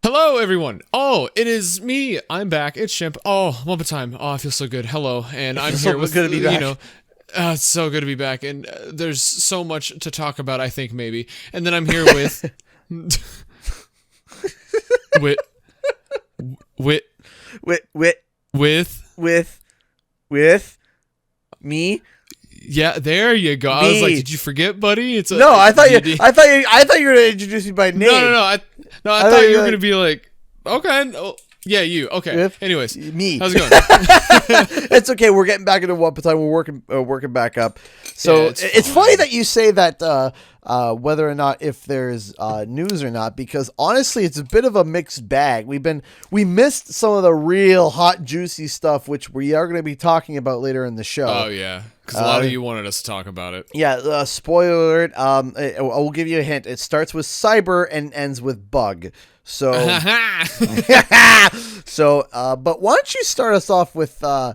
Hello, everyone. Oh, it is me. I'm back. It's Shimp. Oh, WumpaTime. Oh, I feel so good. Hello, and I'm here with good to be back. It's so good to be back, and there's so much to talk about. I think maybe, and then I'm here with, with, with, with me. Yeah, there you go. I was like, did you forget, buddy? I thought you were gonna introduce me by name. No. I thought you were gonna be like, okay, yeah, you. Okay. Anyways, me. How's it going? It's okay. We're getting back into WumpaTime. We're working back up. So yeah, it's funny that you say that whether or not if there's news or not, because honestly, it's a bit of a mixed bag. We missed some of the real hot, juicy stuff, which we are going to be talking about later in the show. Oh yeah, because a lot of you wanted us to talk about it. Yeah. Spoiler alert. I will give you a hint. It starts with cyber and ends with bug. So, but why don't you start us off with a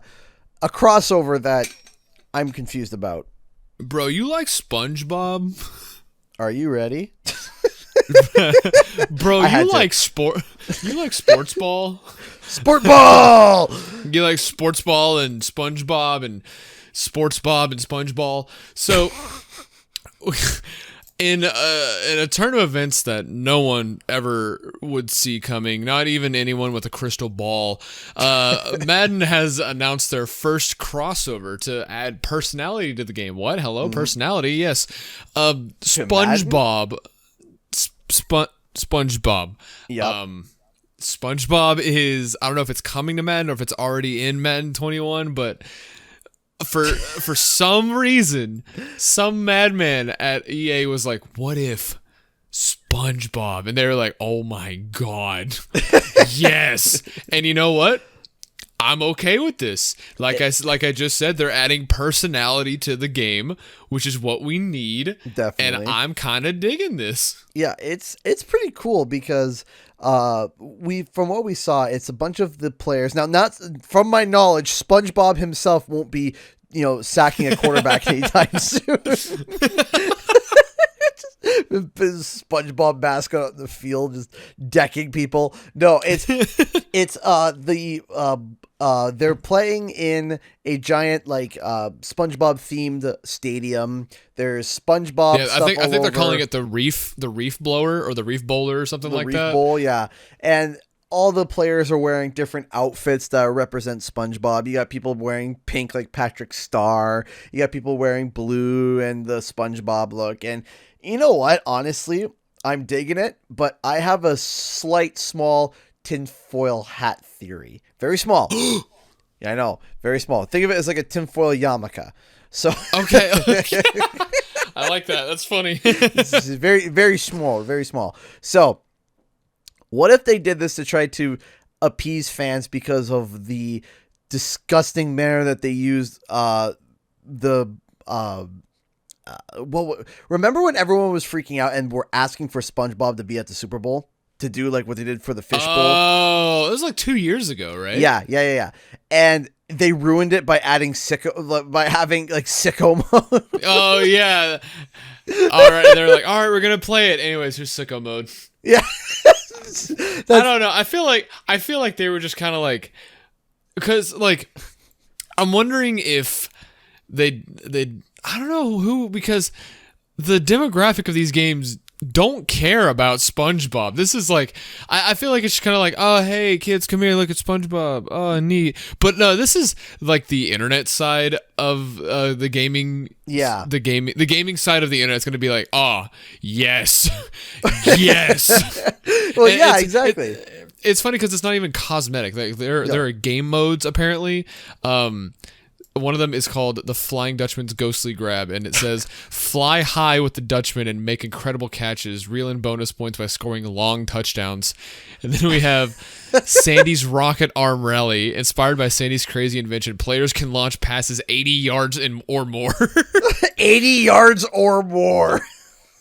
crossover that I'm confused about? Bro, you like SpongeBob? Are you ready? Bro, you like sports ball? Sport ball! You like sports ball and SpongeBob and sports Bob and SpongeBall. So in a turn of events that no one ever would see coming, not even anyone with a crystal ball, Madden has announced their first crossover to add personality to the game. What? Hello, personality? Yes. SpongeBob. SpongeBob. Yep. SpongeBob is, I don't know if it's coming to Madden or if it's already in Madden 21, but for some reason, some madman at EA was like, what if SpongeBob? And they were like, oh my God, yes. And you know what? I'm okay with this. Like I just said, they're adding personality to the game, which is what we need. Definitely. And I'm kind of digging this. Yeah, it's pretty cool because from what we saw, it's a bunch of the players. Now, not from my knowledge, SpongeBob himself won't be, sacking a quarterback anytime soon. SpongeBob mascot on the field just decking people. No, they're playing in a giant SpongeBob themed stadium. There's SpongeBob. Yeah, I think they're calling it the reef blower or the reef bowler or something like that. The reef bowl, yeah. And all the players are wearing different outfits that represent SpongeBob. You got people wearing pink like Patrick Star. You got people wearing blue and the SpongeBob look. And you know what? Honestly, I'm digging it, but I have a small tinfoil hat theory. Very small. Yeah, I know. Very small. Think of it as like a tinfoil yarmulke. So okay. I like that. That's funny. This is very, very small. Very small. So what if they did this to try to appease fans because of the disgusting manner that they used remember when everyone was freaking out and were asking for SpongeBob to be at the Super Bowl to do like what they did for the Fish Bowl? Oh, it was like 2 years ago, right? Yeah. And they ruined it by adding having sicko mode. Oh yeah. All right, they're like, all right, we're gonna play it anyways. Here's sicko mode. Yeah. I don't know. I feel like they were just kind of like, because like, I'm wondering if they I don't know who, because the demographic of these games don't care about SpongeBob. This is like, I feel like it's kind of like, oh, hey, kids, come here, look at SpongeBob. Oh, neat. But no, this is like the internet side of the gaming. Yeah. The gaming side of the internet is going to be like, oh, yes. Yes. Well, yeah, exactly. It's funny because it's not even cosmetic. Like there are game modes, apparently. One of them is called the Flying Dutchman's Ghostly Grab, and it says, fly high with the Dutchman and make incredible catches, reel in bonus points by scoring long touchdowns. And then we have Sandy's Rocket Arm Rally, inspired by Sandy's crazy invention. Players can launch passes 80 yards or more. 80 yards or more.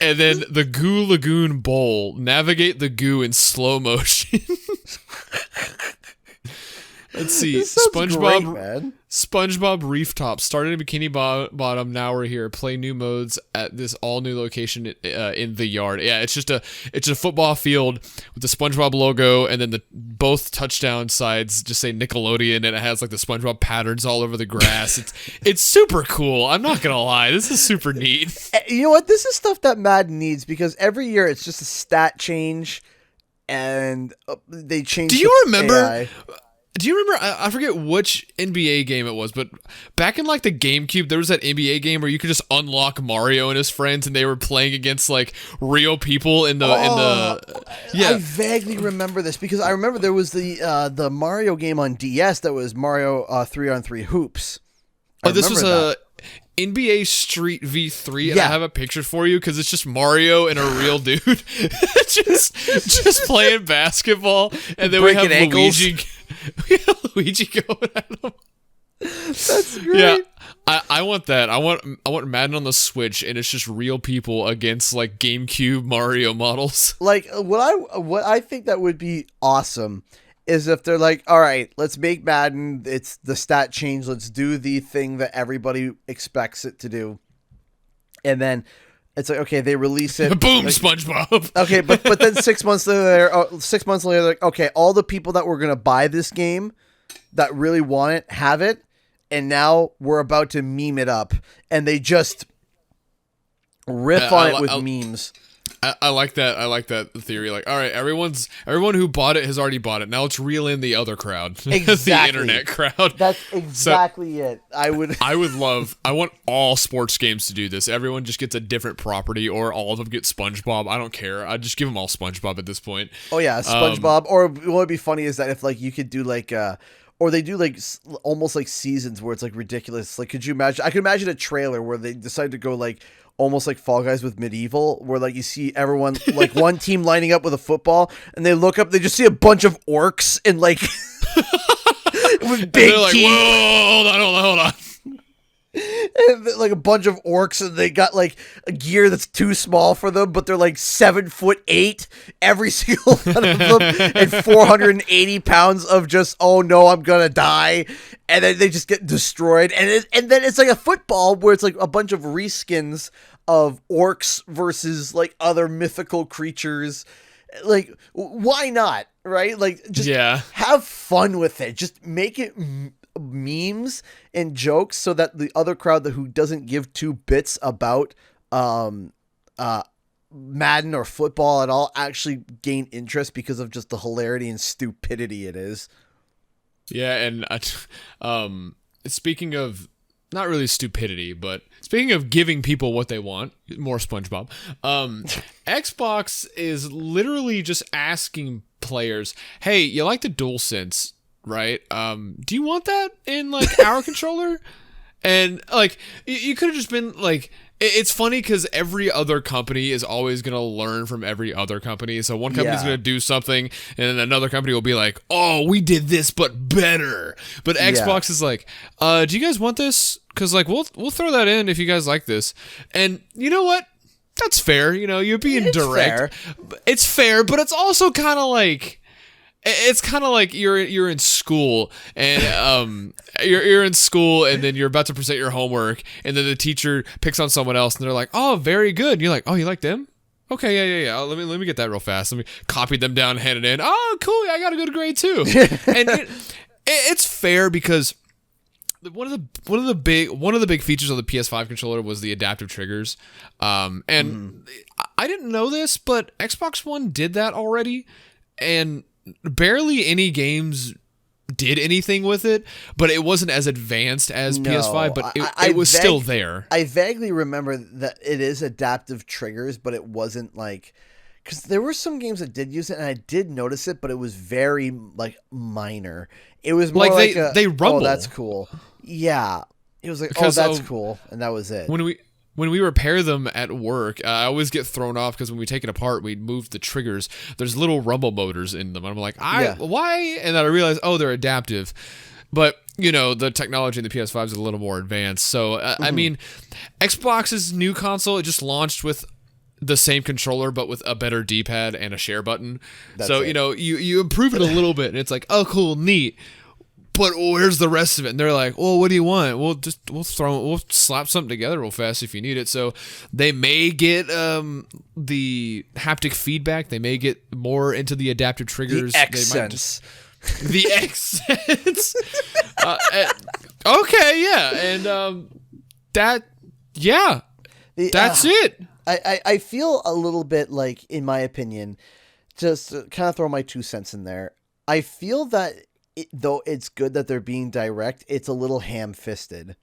And then the Goo Lagoon Bowl, navigate the goo in slow motion. Let's see. This sounds great, SpongeBob, man. SpongeBob Reef Top started in Bikini Bottom. Now we're here. Play new modes at this all new location in the yard. Yeah, it's a football field with the SpongeBob logo, and then both touchdown sides just say Nickelodeon, and it has like the SpongeBob patterns all over the grass. It's super cool. I'm not gonna lie. This is super neat. You know what? This is stuff that Madden needs because every year it's just a stat change, and they change. Do you remember? AI. Do you remember? I forget which NBA game it was, but back in like the GameCube, there was that NBA game where you could just unlock Mario and his friends, and they were playing against like real people in the. Yeah, I vaguely remember this because I remember there was the Mario game on DS that was Mario 3-on-3 Hoops. This was a NBA Street V3, and I have a picture for you because it's just Mario and a real dude just playing basketball, and then we have Luigi. We have Luigi going at him. That's great. Yeah, I want that. I want Madden on the Switch, and it's just real people against like GameCube Mario models. Like what I think that would be awesome is if they're like, all right, let's make Madden. It's the stat change. Let's do the thing that everybody expects it to do, and then it's like, okay, they release it. Boom, like, SpongeBob. Okay, but then 6 months later, they're like, okay, all the people that were gonna buy this game, that really want it, have it, and now we're about to meme it up, and they just riff on it with memes. I like that. I like that theory. Like, all right, everyone who bought it has already bought it. Now let's reel in the other crowd, exactly. The internet crowd. That's exactly it. I want all sports games to do this. Everyone just gets a different property, or all of them get SpongeBob. I don't care. I just give them all SpongeBob at this point. Oh yeah, SpongeBob. Or what would be funny is that if like you could do like or they do like almost like seasons where it's like ridiculous. Like, could you imagine? I could imagine a trailer where they decide to go like almost like Fall Guys with Medieval, where like you see everyone like one team lining up with a football, and they look up, they just see a bunch of orcs and like with big and like, teeth. Whoa, hold on. And like a bunch of orcs, and they got like a gear that's too small for them, but they're like 7'8", every single one of them, and 480 pounds of just, oh no, I'm gonna die, and then they just get destroyed, and then it's like a football where it's like a bunch of reskins of orcs versus like other mythical creatures. Like, why not? Right? Like, just have fun with it. Just make it memes and jokes so that the other crowd who doesn't give two bits about Madden or football at all actually gain interest because of just the hilarity and stupidity it is. Yeah, and speaking of not really stupidity, but speaking of giving people what they want, more SpongeBob, Xbox is literally just asking players, hey, you like the DualSense, right? Do you want that in like our controller? And like you could have just been like, it's funny because every other company is always going to learn from every other company. So one company's going to do something, and then another company will be like, oh, we did this but better. But Xbox is like, do you guys want this? Because like we'll throw that in if you guys like this. And you know what? That's fair. You know, you're being direct. It's fair, but it's also kind of like, it's kind of like you're in school, and you're in school, and then you're about to present your homework, and then the teacher picks on someone else, and they're like, "Oh, very good." And you're like, "Oh, you like them? Okay, yeah. Let me get that real fast. Let me copy them down, hand it in. Oh, cool. I got a good grade too." And it's fair because one of the big features of the PS5 controller was the adaptive triggers, and I didn't know this, but Xbox One did that already, and barely any games did anything with it, but it wasn't as advanced as PS5, but it was still there. I vaguely remember that it is adaptive triggers, but it wasn't like, because there were some games that did use it, and I did notice it, but it was very like minor. It was more like they rumble. Oh, that's cool. Yeah, it was like, because, oh, that's cool, and that was it. When we repair them at work, I always get thrown off because when we take it apart, we move the triggers. There's little rumble motors in them. I'm like, why? And then I realize, oh, they're adaptive. But, you know, the technology in the PS5 is a little more advanced. So, I mean, Xbox's new console, it just launched with the same controller, but with a better D-pad and a share button. You know, you improve it a little bit, and it's like, oh, cool, neat. but where's the rest of it? And they're like, well, what do you want? We'll slap something together real fast if you need it. So they may get the haptic feedback. They may get more into the adaptive triggers. The X-Sense. The X-Sense. Okay, yeah. And that's it. I feel a little bit like, in my opinion, just to kind of throw my 2 cents in there, I feel that though it's good that they're being direct, it's a little ham-fisted.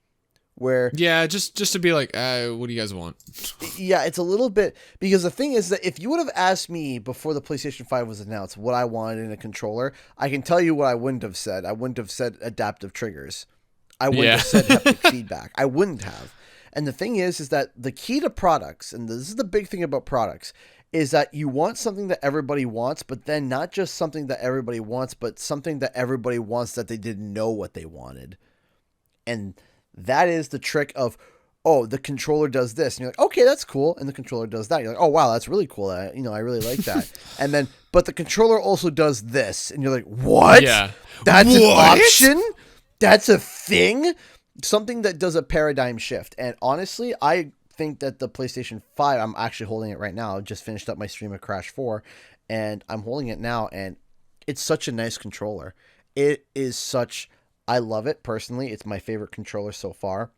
Where just to be like, what do you guys want? Yeah, it's a little bit, because the thing is that if you would have asked me before the PlayStation 5 was announced what I wanted in a controller, I can tell you what I wouldn't have said. I wouldn't have said adaptive triggers. I wouldn't have said haptic feedback. I wouldn't have. And the thing is that the key to products, and this is the big thing about products, is that you want something that everybody wants, but then not just something that everybody wants, but something that everybody wants that they didn't know what they wanted. And that is the trick of, oh, the controller does this. And you're like, okay, that's cool. And the controller does that. You're like, oh, wow, that's really cool. I really like that. And then, but the controller also does this. And you're like, what? Yeah. That's an option? That's a thing? Something that does a paradigm shift. And honestly, I think that the PlayStation 5, I'm actually holding it right now. I just finished up my stream of Crash 4, and I'm holding it now, and it's such a nice controller. It is such, I love it personally. It's my favorite controller so far.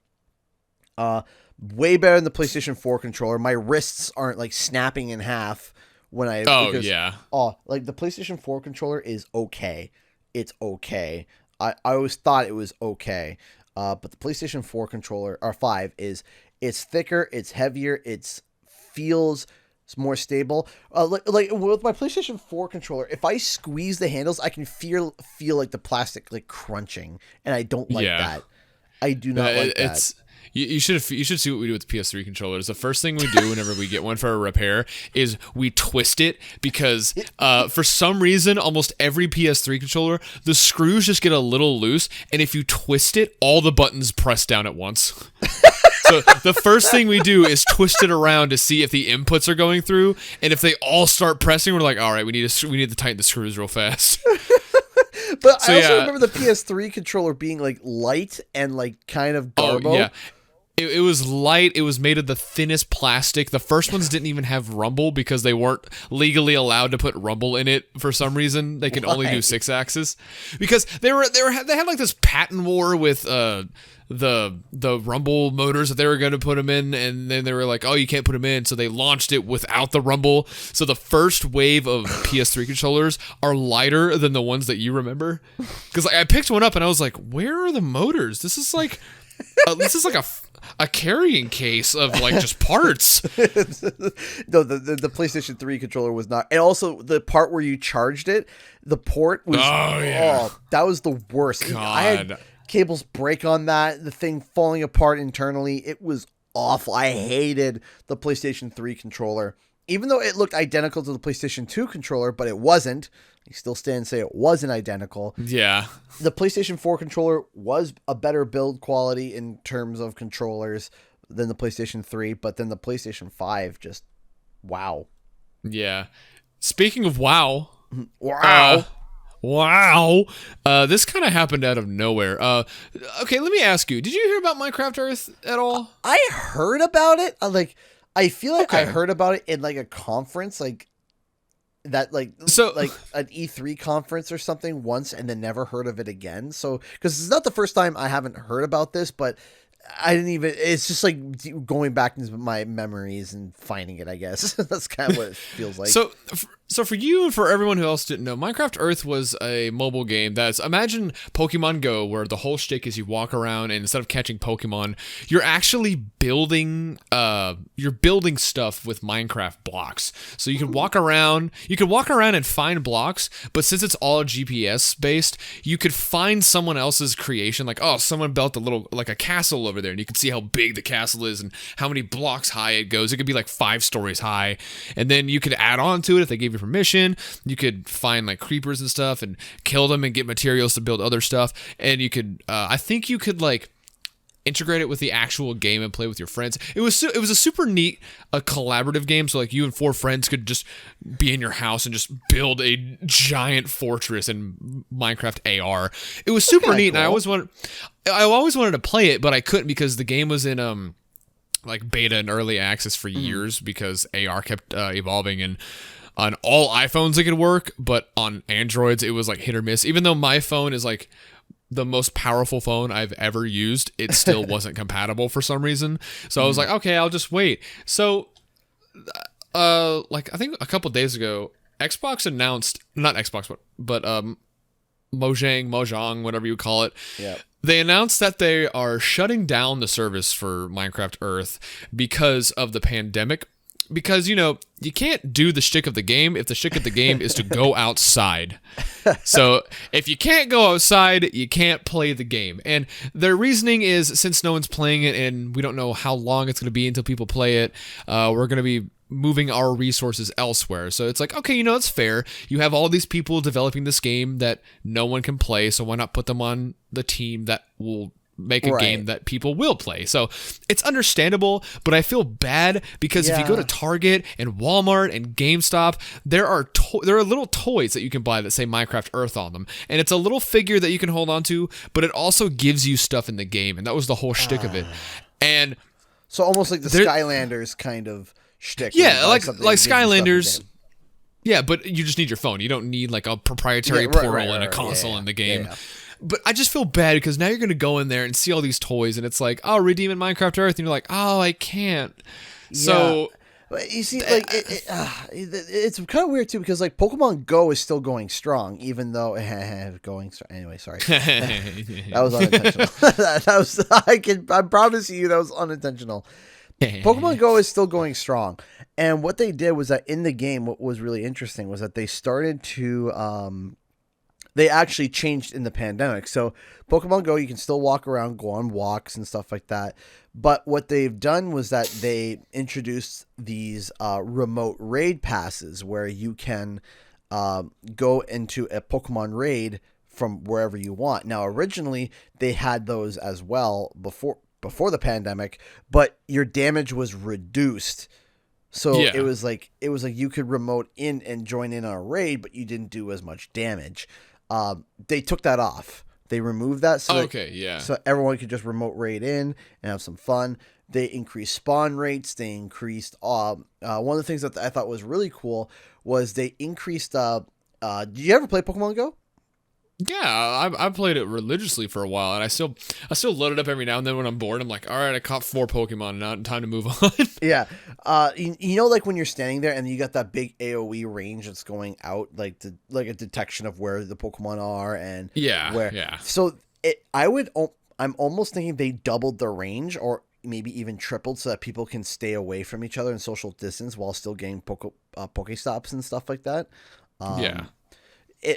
Way better than the PlayStation 4 controller. My wrists aren't like snapping in half when I like the PlayStation 4 controller is okay. It's okay. I always thought it was okay. But the PlayStation 4 controller, or 5, it's thicker, it's heavier, it's more stable. Like with my PlayStation 4 controller, if I squeeze the handles, I can feel like the plastic like crunching, and I don't like that. I do not like that. You should see what we do with the PS3 controllers. The first thing we do whenever we get one for a repair is we twist it, because for some reason almost every PS3 controller, the screws just get a little loose, and if you twist it, all the buttons press down at once. So the first thing we do is twist it around to see if the inputs are going through, and if they all start pressing, we're like, all right, we need to tighten the screws real fast. But so, I also remember the PS3 controller being like light and like kind of garbo. Oh, yeah. It was light. It was made of the thinnest plastic. The first ones didn't even have rumble because they weren't legally allowed to put rumble in it for some reason. They could only do 6-axis because they had like this patent war with the rumble motors that they were going to put them in, and then they were like, oh, you can't put them in, so they launched it without the rumble. So the first wave of PS3 controllers are lighter than the ones that you remember, because I picked one up and I was like, where are the motors? This is like a carrying case of like just parts. No, the PlayStation 3 controller was not. And also the part where you charged it, the port was that was the worst. God. I had cables break on that, the thing falling apart internally. It was awful. I hated the PlayStation 3 controller. Even though it looked identical to the PlayStation 2 controller, but it wasn't. I still stand and say it wasn't identical. Yeah. The PlayStation 4 controller was a better build quality in terms of controllers than the PlayStation 3, but then the PlayStation 5 just, wow. Yeah. Speaking of wow. Wow. Wow. This kind of happened out of nowhere. Okay, let me ask you. Did you hear about Minecraft Earth at all? I heard about it. I feel like I heard about it in like a conference, like that, like an E3 conference or something once, and then never heard of it again. So, because it's not the first time I haven't heard about this, but I didn't even, it's just like going back into my memories and finding it, I guess. That's kind of what it feels like. So for you and for everyone who else didn't know, Minecraft Earth was a mobile game that's, imagine Pokemon Go, where the whole shtick is you walk around and instead of catching Pokemon, you're actually building stuff with Minecraft blocks. So you can walk around and find blocks, but since it's all GPS based, you could find someone else's creation, like, oh, someone built a castle over there, and you can see how big the castle is and how many blocks high it goes. It could be like 5 stories high, and then you could add on to it if they gave you permission. You could find like creepers and stuff and kill them and get materials to build other stuff, and you could I think you could like integrate it with the actual game and play with your friends. It was a super neat, a collaborative game. So like you and 4 friends could just be in your house and just build a giant fortress in Minecraft AR. It was super neat, cool. And I always wanted to play it, but I couldn't because the game was in like beta and early access for years because AR kept evolving, and on all iPhones it could work, but on Androids it was like hit or miss. Even though my phone is like the most powerful phone I've ever used, it still wasn't compatible for some reason. So I was like, okay, I'll just wait. So, like I think a couple days ago, Xbox announced, not Xbox, but Mojang, whatever you call it. Yeah. They announced that they are shutting down the service for Minecraft Earth because of the pandemic. Because, you know, you can't do the shtick of the game if the shtick of the game is to go outside. So if you can't go outside, you can't play the game. And their reasoning is, since no one's playing it and we don't know how long it's going to be until people play it, we're going to be moving our resources elsewhere. So it's like, okay, you know, it's fair. You have all these people developing this game that no one can play, so why not put them on the team that will make a game that people will play. So it's understandable, but I feel bad because if you go to Target and Walmart and GameStop, there are little toys that you can buy that say Minecraft Earth on them, and it's a little figure that you can hold on to, but it also gives you stuff in the game, and that was the whole shtick of it. And so almost like the Skylanders kind of shtick. Yeah, like Skylanders. Yeah, but you just need your phone. You don't need like a proprietary portal and a console in the game. Yeah. But I just feel bad because now you're going to go in there and see all these toys, and it's like, oh, redeem in Minecraft Earth, and you're like, oh, I can't. So you see, like it's kind of weird too because like Pokemon Go is still going strong, even though going strong. Anyway, sorry, that was unintentional. I promise you that was unintentional. Pokemon Go is still going strong, and what they did was that in the game, what was really interesting was that they started to they actually changed in the pandemic. So Pokemon Go, you can still walk around, go on walks and stuff like that. But what they've done was that they introduced these remote raid passes where you can go into a Pokemon raid from wherever you want. Now, originally they had those as well before the pandemic, but your damage was reduced. So it was like you could remote in and join in on a raid, but you didn't do as much damage. They took that off. They removed that so so everyone could just remote raid in and have some fun. They increased spawn rates. They increased one of the things that I thought was really cool was they increased did you ever play Pokemon Go? Yeah, I played it religiously for a while, and I still load it up every now and then when I'm bored. I'm like, all right, I caught 4 Pokemon, now time to move on. Yeah, you know, like when you're standing there and you got that big AOE range that's going out, like a detection of where the Pokemon are and where. So I'm almost thinking they doubled the range, or maybe even tripled, so that people can stay away from each other and social distance while still getting Pokestops and stuff like that.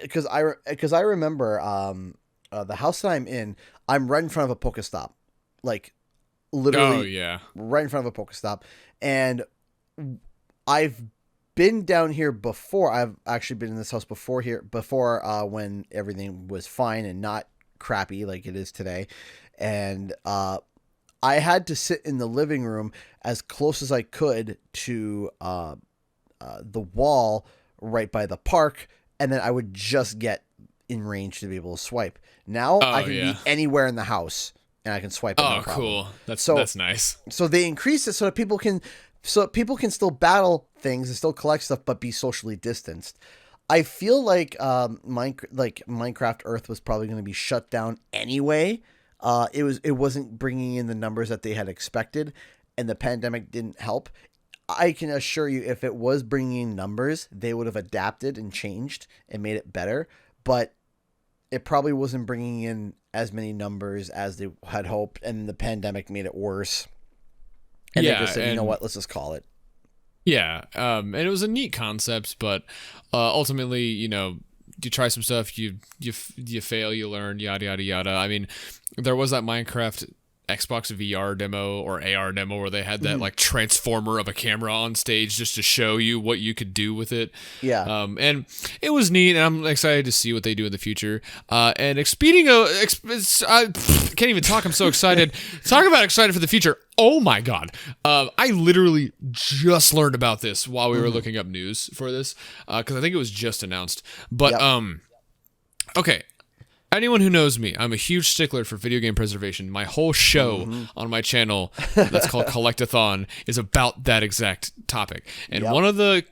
Because I remember the house that I'm in, I'm right in front of a Pokestop, like literally right in front of a Pokestop, and I've been down here before. I've actually been in this house before when everything was fine and not crappy like it is today, and I had to sit in the living room as close as I could to the wall right by the park. And then I would just get in range to be able to swipe. Now I can be anywhere in the house and I can swipe. Oh, cool! That's nice. So they increase it so that people can still battle things and still collect stuff, but be socially distanced. I feel like Minecraft Earth was probably going to be shut down anyway. It wasn't bringing in the numbers that they had expected, and the pandemic didn't help. I can assure you, if it was bringing in numbers, they would have adapted and changed and made it better. But it probably wasn't bringing in as many numbers as they had hoped, and the pandemic made it worse. And they just said, you know what, let's just call it. Yeah, and it was a neat concept, but ultimately, you know, you try some stuff, you fail, you learn, yada yada yada. I mean, there was that Minecraft Xbox VR demo or AR demo where they had that like transformer of a camera on stage just to show you what you could do with it. Yeah. And it was neat, and I'm excited to see what they do in the future. And speaking of can't even talk. I'm so excited. Talk about excited for the future. Oh my God. I literally just learned about this while we were looking up news for this, because I think it was just announced. But, okay. Anyone who knows me, I'm a huge stickler for video game preservation. My whole show on my channel that's called Collectathon is about that exact topic. And one of the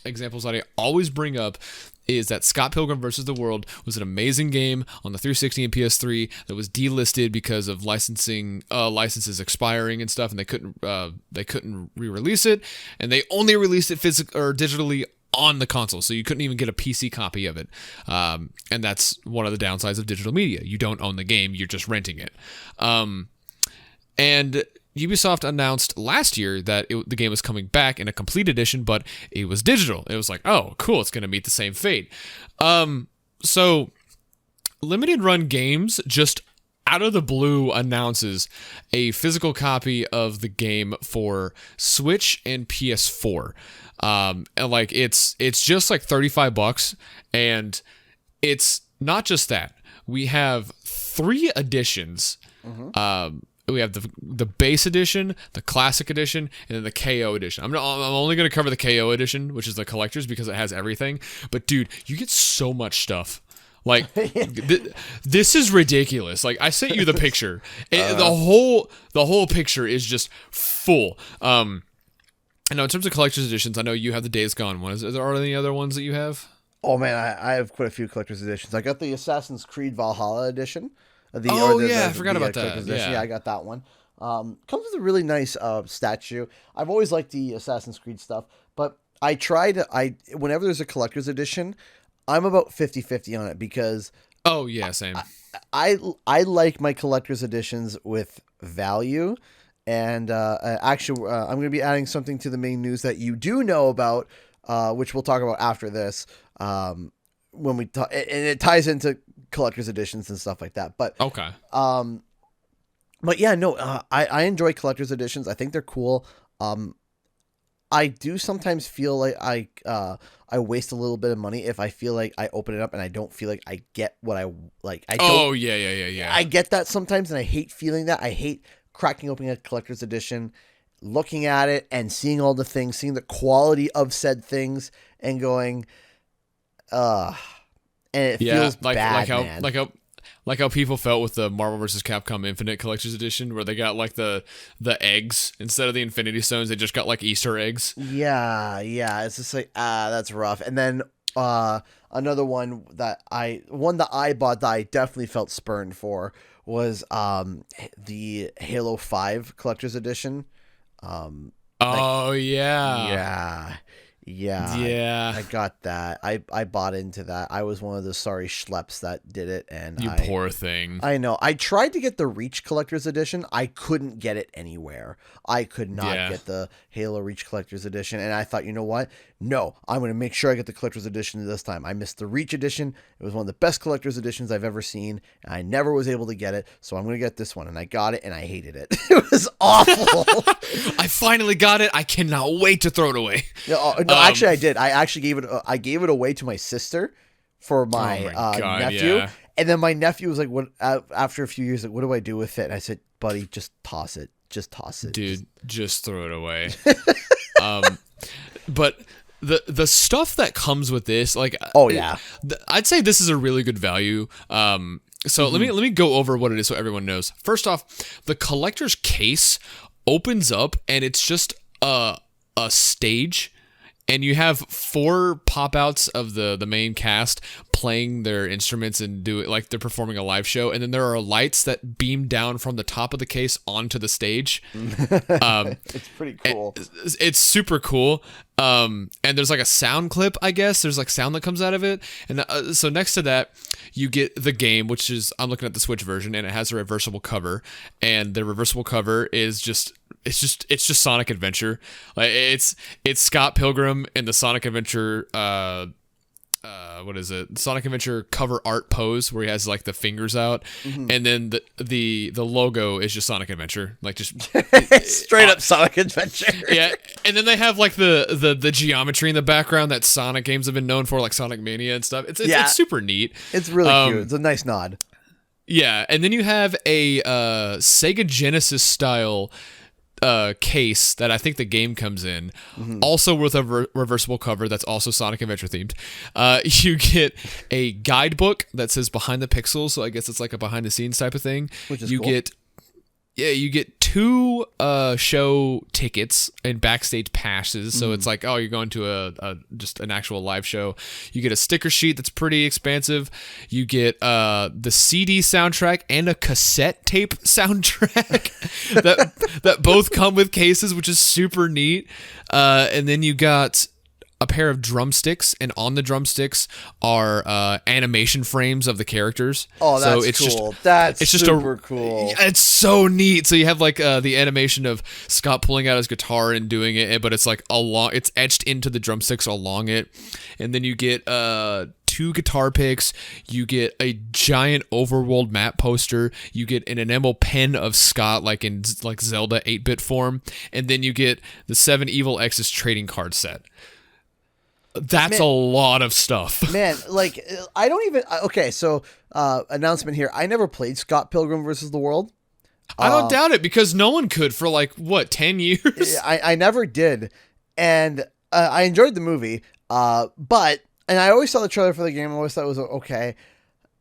examples that I always bring up is that Scott Pilgrim vs. the World was an amazing game on the 360 and PS3 that was delisted because of licenses expiring and stuff, and they couldn't re-release it, and they only released it digitally on the console, so you couldn't even get a PC copy of it. And that's one of the downsides of digital media. You don't own the game, you're just renting it. And Ubisoft announced last year that the game was coming back in a complete edition, but it was digital. It was like, oh, cool, it's going to meet the same fate. So Limited Run Games just out of the blue announces a physical copy of the game for Switch and PS4. And like it's just like $35, and it's not just that. We have 3 editions. We have the base edition, the classic edition, and then the KO edition. I'm only going to cover the KO edition, which is the collector's, because it has everything. But dude, you get so much stuff. Like this is ridiculous. Like I sent you the picture. The whole picture is just full. And now in terms of collector's editions, I know you have the Days Gone one. Are there any other ones that you have? Oh man, I have quite a few collector's editions. I got the Assassin's Creed Valhalla edition. I forgot about that. Yeah, I got that one. Comes with a really nice statue. I've always liked the Assassin's Creed stuff, but whenever there's a collector's edition, I'm about 50-50 on it, because same. I like my collector's editions with value. And actually, I'm going to be adding something to the main news that you do know about, which we'll talk about after this. When we talk, and it ties into collector's editions and stuff like that. But okay. But yeah, no, I enjoy collector's editions. I think they're cool. I do sometimes feel like I waste a little bit of money if I feel like I open it up and I don't feel like I get what I like. Yeah. I get that sometimes, and I hate feeling that. I hate cracking open a collector's edition, looking at it and seeing all the things, seeing the quality of said things, and going, and it feels bad, man. Like how people felt with the Marvel vs. Capcom Infinite Collector's Edition, where they got like the eggs instead of the Infinity Stones. They just got like Easter eggs. Yeah. It's just like, that's rough. And then another one that I bought that I definitely felt spurned for was the Halo 5 Collector's Edition. Yeah. I got that. I bought into that. I was one of the sorry schleps that did it, and poor thing. I know. I tried to get the Reach Collector's Edition. I couldn't get it anywhere. I could not get the Halo Reach Collector's Edition, and I thought, you know what? No, I'm going to make sure I get the Collector's Edition this time. I missed the Reach Edition. It was one of the best Collector's Editions I've ever seen, and I never was able to get it, so I'm going to get this one, and I got it, and I hated it. It was awful. I finally got it. I cannot wait to throw it away. No, actually, I did. I actually gave it away to my sister for my, nephew, and then my nephew was like, "What?" After a few years, like, "What do I do with it?" And I said, "Buddy, just toss it. Just toss it, dude. Just throw it away." But the stuff that comes with this, like, I'd say this is a really good value. So let me go over what it is so everyone knows. First off, the collector's case opens up, and it's just a stage. And you have 4 pop-outs of the main cast playing their instruments and do it like they're performing a live show. And then there are lights that beam down from the top of the case onto the stage. It's pretty cool. It's super cool. And there's like a sound clip, I guess. There's like sound that comes out of it. And so next to that, you get the game, which is, I'm looking at the Switch version, and it has a reversible cover. And the reversible cover is just... It's just Sonic Adventure. Like it's Scott Pilgrim in the Sonic Adventure what is it? Sonic Adventure cover art pose where he has like the fingers out, and then the logo is just Sonic Adventure, like just straight up Sonic Adventure. Yeah, and then they have like the geometry in the background that Sonic games have been known for, like Sonic Mania and stuff. It's super neat. It's really cute. It's a nice nod. Yeah, and then you have a Sega Genesis style case that I think the game comes in, also with a reversible cover that's also Sonic Adventure themed. You get a guidebook that says Behind the Pixels, so I guess it's like a behind the scenes type of thing. Which is you cool. You get 2 show tickets and backstage passes. So it's like, oh, you're going to a just an actual live show. You get a sticker sheet that's pretty expansive. You get the CD soundtrack and a cassette tape soundtrack that both come with cases, which is super neat. And then you got a pair of drumsticks, and on the drumsticks are animation frames of the characters. Oh, that's so it's cool. It's just super cool. It's so neat. So you have like the animation of Scott pulling out his guitar and doing it, but it's like it's etched into the drumsticks along it. And then you get 2 guitar picks. You get a giant overworld map poster. You get an enamel pen of Scott, like in like Zelda 8-bit form, and then you get the 7 Evil X's trading card set. That's a lot of stuff. Man, like, I don't even... Okay, so, announcement here. I never played Scott Pilgrim versus the World. I don't doubt it, because no one could for, like, what, 10 years? I never did. And I enjoyed the movie, but... And I always saw the trailer for the game. I always thought it was okay.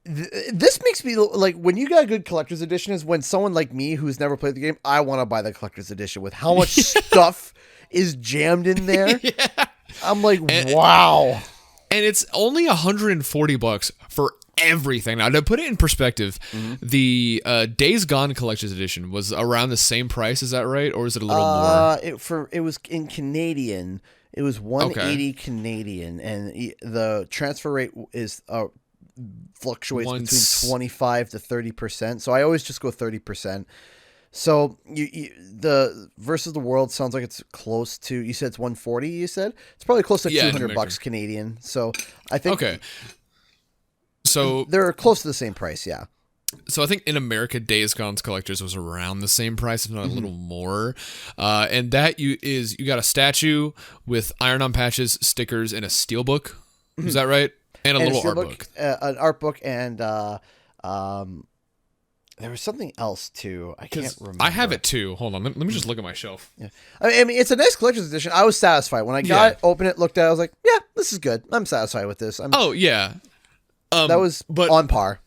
This makes me... Like, when you got a good collector's edition is when someone like me who's never played the game, I want to buy the collector's edition with how much stuff is jammed in there. Yeah. I'm like, wow. And it's only $140 for everything. Now, to put it in perspective, the Days Gone Collector's Edition was around the same price. Is that right? Or is it a little more? It was in Canadian. It was 180 Canadian. And the transfer rate is fluctuates between 25 to 30%. So I always just go 30%. So the versus the world sounds like it's close to, you said it's 140, you said? It's probably close to $200 Canadian. So I think so they're close to the same price, yeah. So I think in America, Days Gone's Collectors was around the same price, if not a little more. And that you got a statue with iron-on patches, stickers, and a steelbook. Is that right? And a little art book. An art book and there was something else too. I can't remember. I have it too. Hold on. Let me just look at my shelf. Yeah. I mean, it's a nice collector's edition. I was satisfied. When I got it, opened it, looked at it, I was like, yeah, this is good. I'm satisfied with this. That was on par.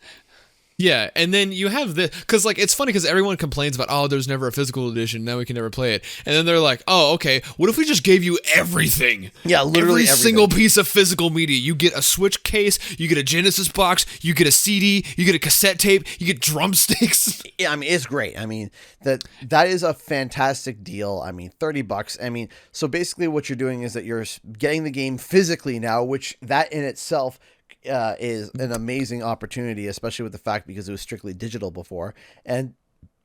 Yeah, and then you have this, because like it's funny because everyone complains about, oh, there's never a physical edition, now we can never play it, and then they're like, oh, okay, what if we just gave you everything? Yeah, literally everything. Single piece of physical media. You get a Switch case, you get a Genesis box, you get a CD, you get a cassette tape, you get drumsticks. Yeah, I mean, it's great. I mean, that is a fantastic deal. I mean, $30. I mean, so basically what you're doing is that you're getting the game physically now, which that in itself is an amazing opportunity, especially with the fact because it was strictly digital before, and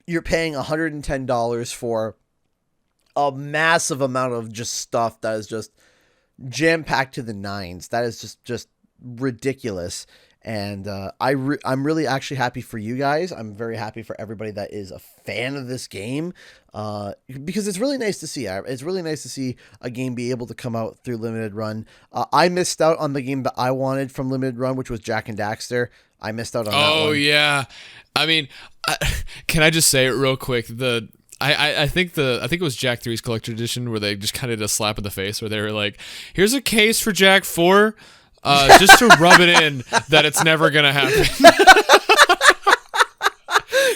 you're paying $110 for a massive amount of just stuff that is just jam-packed to the nines. That is just ridiculous. And I'm really actually happy for you guys. I'm very happy for everybody that is a fan of this game, because it's really nice to see. It's really nice to see a game be able to come out through limited run. I missed out on the game that I wanted from limited run, which was Jak and Daxter. I missed out on that one. Oh yeah, I mean, can I just say it real quick? I think it was Jak 3's collector edition where they just kind of did a slap in the face where they were like, "Here's a case for Jak 4." Just to rub it in that it's never gonna happen.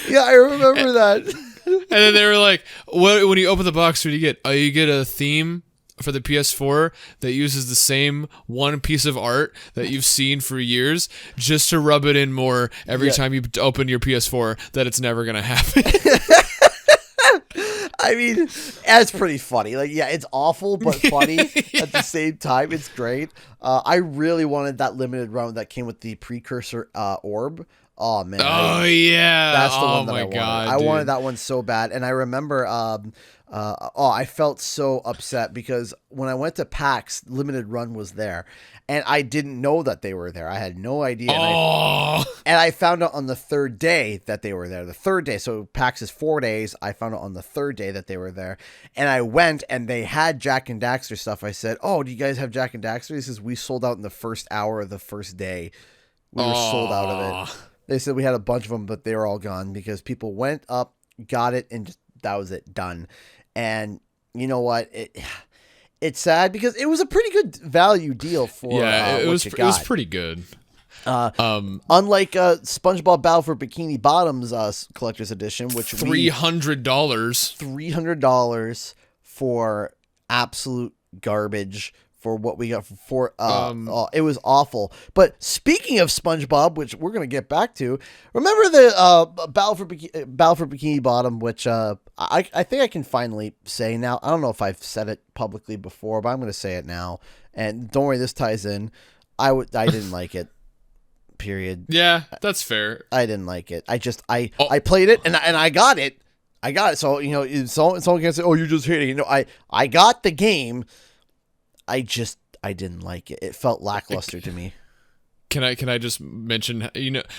Yeah, I remember that. And then they were like, "What? When you open the box, what do you get? Oh, you get a theme for the PS4 that uses the same one piece of art that you've seen for years, just to rub it in more every time you open your PS4 that it's never gonna happen." I mean, that's pretty funny. Like, yeah, it's awful, but funny at the same time. It's great. I really wanted that limited run that came with the precursor orb. Oh, man. Oh, yeah. That's the one that I my wanted. God, I dude. wanted that one so bad. And I remember, I felt so upset because when I went to PAX, limited run was there. And I didn't know that they were there. I had no idea. And I found out on the third day that they were there. The third day. So PAX is 4 days. I found out on the third day that they were there. And I went and they had Jak and Daxter stuff. I said, "Oh, do you guys have Jak and Daxter?" He says, "We sold out in the first hour of the first day. We were sold out of it." They said we had a bunch of them, but they were all gone because people went up, got it, and just that was it, done. And you know what? It's sad because it was a pretty good value deal for it what was you it got. was pretty good. Unlike SpongeBob Battle for Bikini Bottom's collector's edition, which $300 for absolute garbage for what we got for it was awful. But speaking of SpongeBob, which we're gonna get back to, remember the Battle for Bikini Bottom, which I think I can finally say now. I don't know if I've said it publicly before, but I'm gonna say it now. And don't worry, this ties in. I didn't like it. Period. Yeah, that's fair. I didn't like it. I played it and I got it. I got it. So, someone can say, "Oh, you're just hating." I got the game. I didn't like it. It felt lackluster to me. Can I just mention,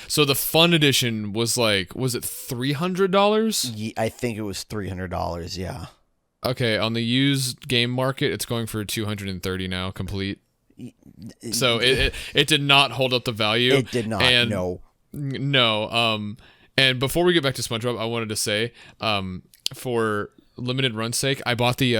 so the fun edition was it $300? I think it was $300, yeah. Okay, on the used game market, it's going for $230 now, complete. So it did not hold up the value. It did not. And no. And before we get back to SpongeBob, I wanted to say, for limited run sake, I bought the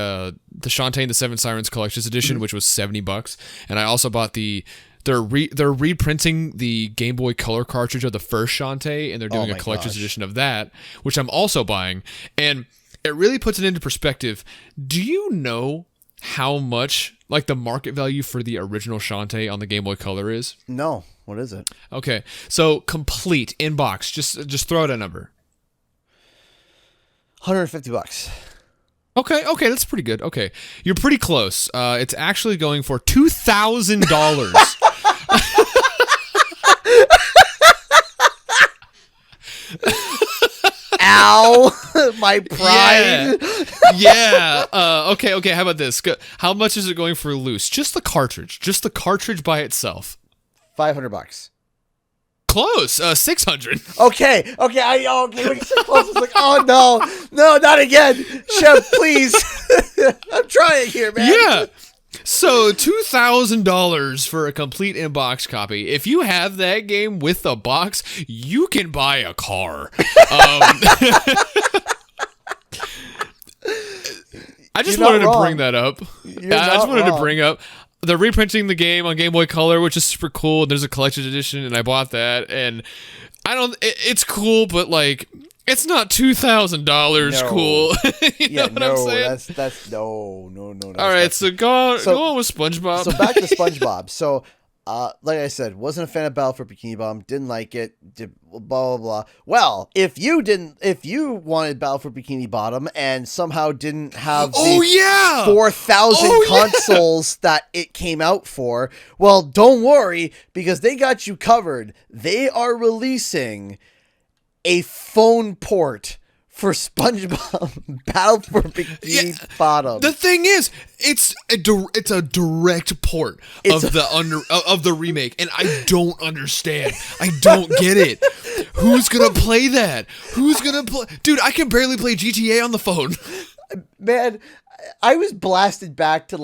Shantae and the Seven Sirens Collector's Edition, which was $70, and I also bought they're reprinting the Game Boy Color cartridge of the first Shantae, and they're doing a collector's edition of that, which I'm also buying, and it really puts it into perspective. Do you know how much the market value for the original Shantae on the Game Boy Color is? No. What is it? Okay, so complete in box. Just throw out a number. $150. Okay, that's pretty good. Okay, you're pretty close. It's actually going for $2,000. Ow! My pride. Yeah. Okay. How about this? How much is it going for loose? Just the cartridge by itself. $500. Close. 600. Okay. When you said close, it's like, oh no, not again, Chef, please. I'm trying here, man. Yeah. So $2,000 for a complete in-box copy. If you have that game with the box, you can buy a car. I just wanted to bring that up. I just wanted to bring up. They're reprinting the game on Game Boy Color, which is super cool. There's a collector's edition, and I bought that. And it's cool, but it's not $2,000 cool. you know what I'm saying? That's no. All right, so go on with SpongeBob. So back to SpongeBob. So, like I said, wasn't a fan of Battle for Bikini Bottom. Didn't like it. Blah blah blah. Well, if you wanted Battle for Bikini Bottom and somehow didn't have 4,000 consoles that it came out for, well, don't worry, because they got you covered. They are releasing a phone port for SpongeBob Battle for Bikini Bottom. The thing is, it's a direct port of the remake, and I don't understand. I don't get it. Who's gonna play that? Who's gonna play? Dude, I can barely play GTA on the phone. Man, I was blasted back to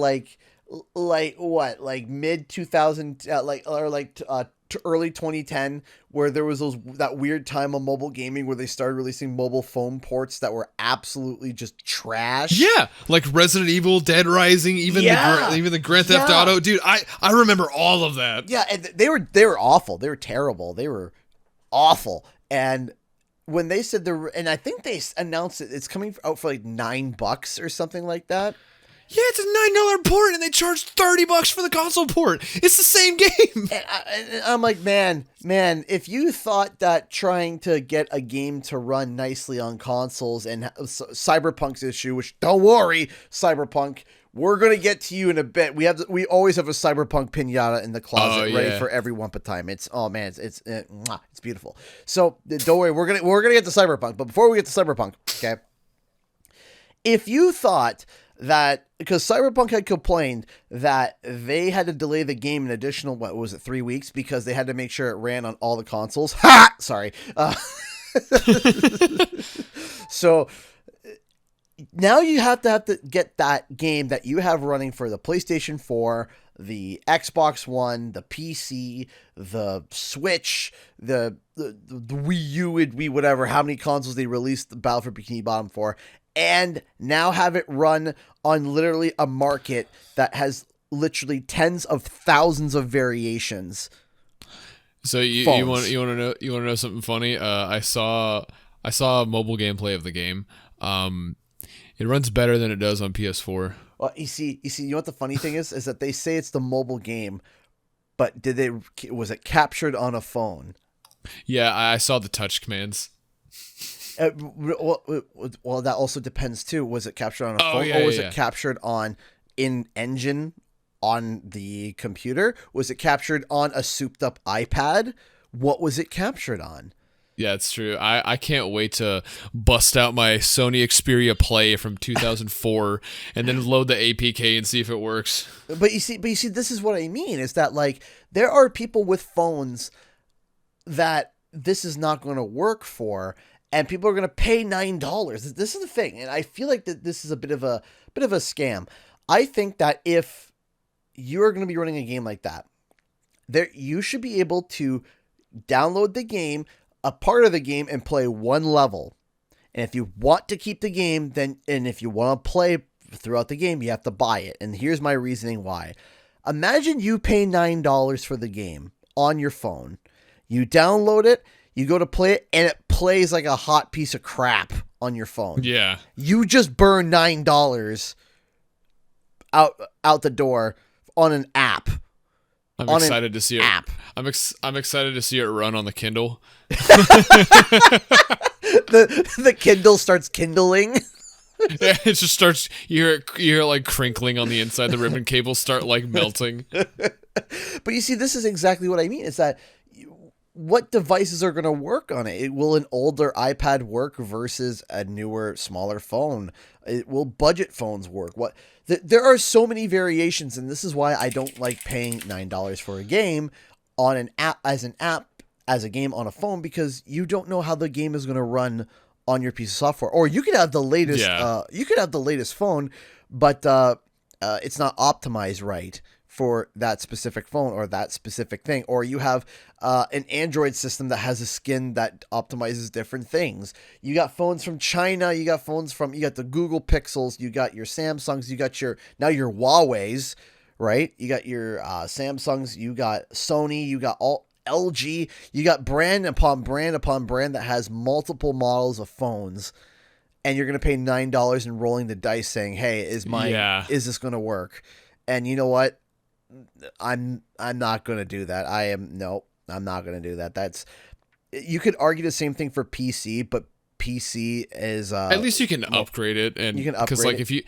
mid 2000, early 2010, where there was that weird time on mobile gaming where they started releasing mobile phone ports that were absolutely just trash. Yeah, like Resident Evil, Dead Rising, even the Grand Theft Auto. Dude, I remember all of that. Yeah, and they were awful. They were terrible. They were awful. And when they said and I think they announced it's coming out for $9 or something like that. Yeah, it's a $9 port, and they charged $30 for the console port. It's the same game. And I'm like, man, if you thought that trying to get a game to run nicely on consoles and Cyberpunk's issue, which don't worry, Cyberpunk, we're gonna get to you in a bit. We always have a Cyberpunk pinata in the closet ready for every WumpaTime. It's beautiful. So don't worry, we're gonna get to Cyberpunk. But before we get to Cyberpunk, okay, if you thought that because Cyberpunk had complained that they had to delay the game an additional, 3 weeks because they had to make sure it ran on all the consoles. Ha! Sorry. So now you have to get that game that you have running for the PlayStation 4, the Xbox One, the PC, the Switch, the Wii U, and Wii whatever, how many consoles they released the Battle for Bikini Bottom for, and now have it run on literally a market that has literally tens of thousands of variations. So you want to know something funny? I saw a mobile gameplay of the game. It runs better than it does on PS4. Well, you see, you know what the funny thing is that they say it's the mobile game, but was it captured on a phone? Yeah, I saw the touch commands. Well, that also depends too. Was it captured on a phone, yeah, or was it captured on in-engine on the computer? Was it captured on a souped-up iPad? What was it captured on? Yeah, it's true. I can't wait to bust out my Sony Xperia Play from 2004 and then load the APK and see if it works. But you see, this is what I mean, is that like there are people with phones that this is not going to work for, and people are going to pay $9. This is the thing, and I feel like that this is a bit of a scam. I think that if you're going to be running a game like that, you should be able to download the game, a part of the game, and play one level. And if you want to keep the game, and if you want to play throughout the game, you have to buy it. And here's my reasoning why. Imagine you pay $9 for the game on your phone. You download it, you go to play it, and it plays like a hot piece of crap on your phone. Yeah. You just burn $9 out the door on an app. I'm excited to see it. I'm excited to see it run on the Kindle. the Kindle starts kindling. Yeah, it just starts. You hear it like crinkling on the inside. The ribbon cables start like melting. But you see, this is exactly what I mean. Is that what devices are going to work on it? Will an older iPad work versus a newer, smaller phone? Will budget phones work? There are so many variations, and this is why I don't like paying $9 for a game on an app as a game on a phone, because you don't know how the game is going to run on your piece of software. Or you could have the latest phone, but it's not optimized right for that specific phone or that specific thing. Or you have an Android system that has a skin that optimizes different things. You got phones from China, you got the Google Pixels, you got your Samsungs, you got your Huawei's, right? You got your Samsungs, you got Sony, you got all LG, you got brand upon brand upon brand that has multiple models of phones, and you're going to pay $9 and rolling the dice saying, hey, is this going to work? And you know what? I'm not going to do that. I'm not going to do that. You could argue the same thing for PC, but PC is at least you can upgrade it, and you can upgrade because like it. if you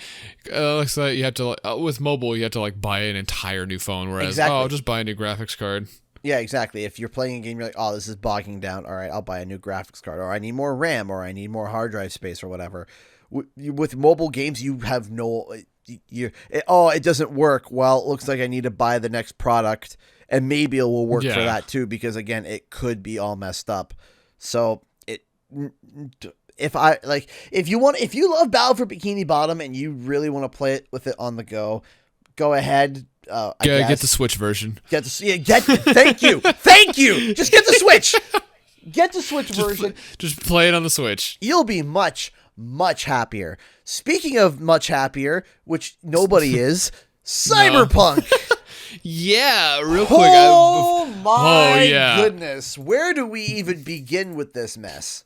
you have to with mobile you have to like buy an entire new phone, whereas I'll just buy a new graphics card. Yeah, exactly. If you're playing a game, you're like, oh, this is bogging down. All right, I'll buy a new graphics card, or I need more RAM, or I need more hard drive space, or whatever. With mobile games, you have it doesn't work. Well, it looks like I need to buy the next product, and maybe it will work for that too, because again, it could be all messed up. So if you love Battle for Bikini Bottom and you really want to play it with it on the go ahead. Get the Switch version. Thank you. Just get the Switch. Get the Switch version. Just play it on the Switch. You'll be much, much happier. Speaking of much happier, which nobody is, Cyberpunk. Yeah, real quick. My goodness. Where do we even begin with this mess?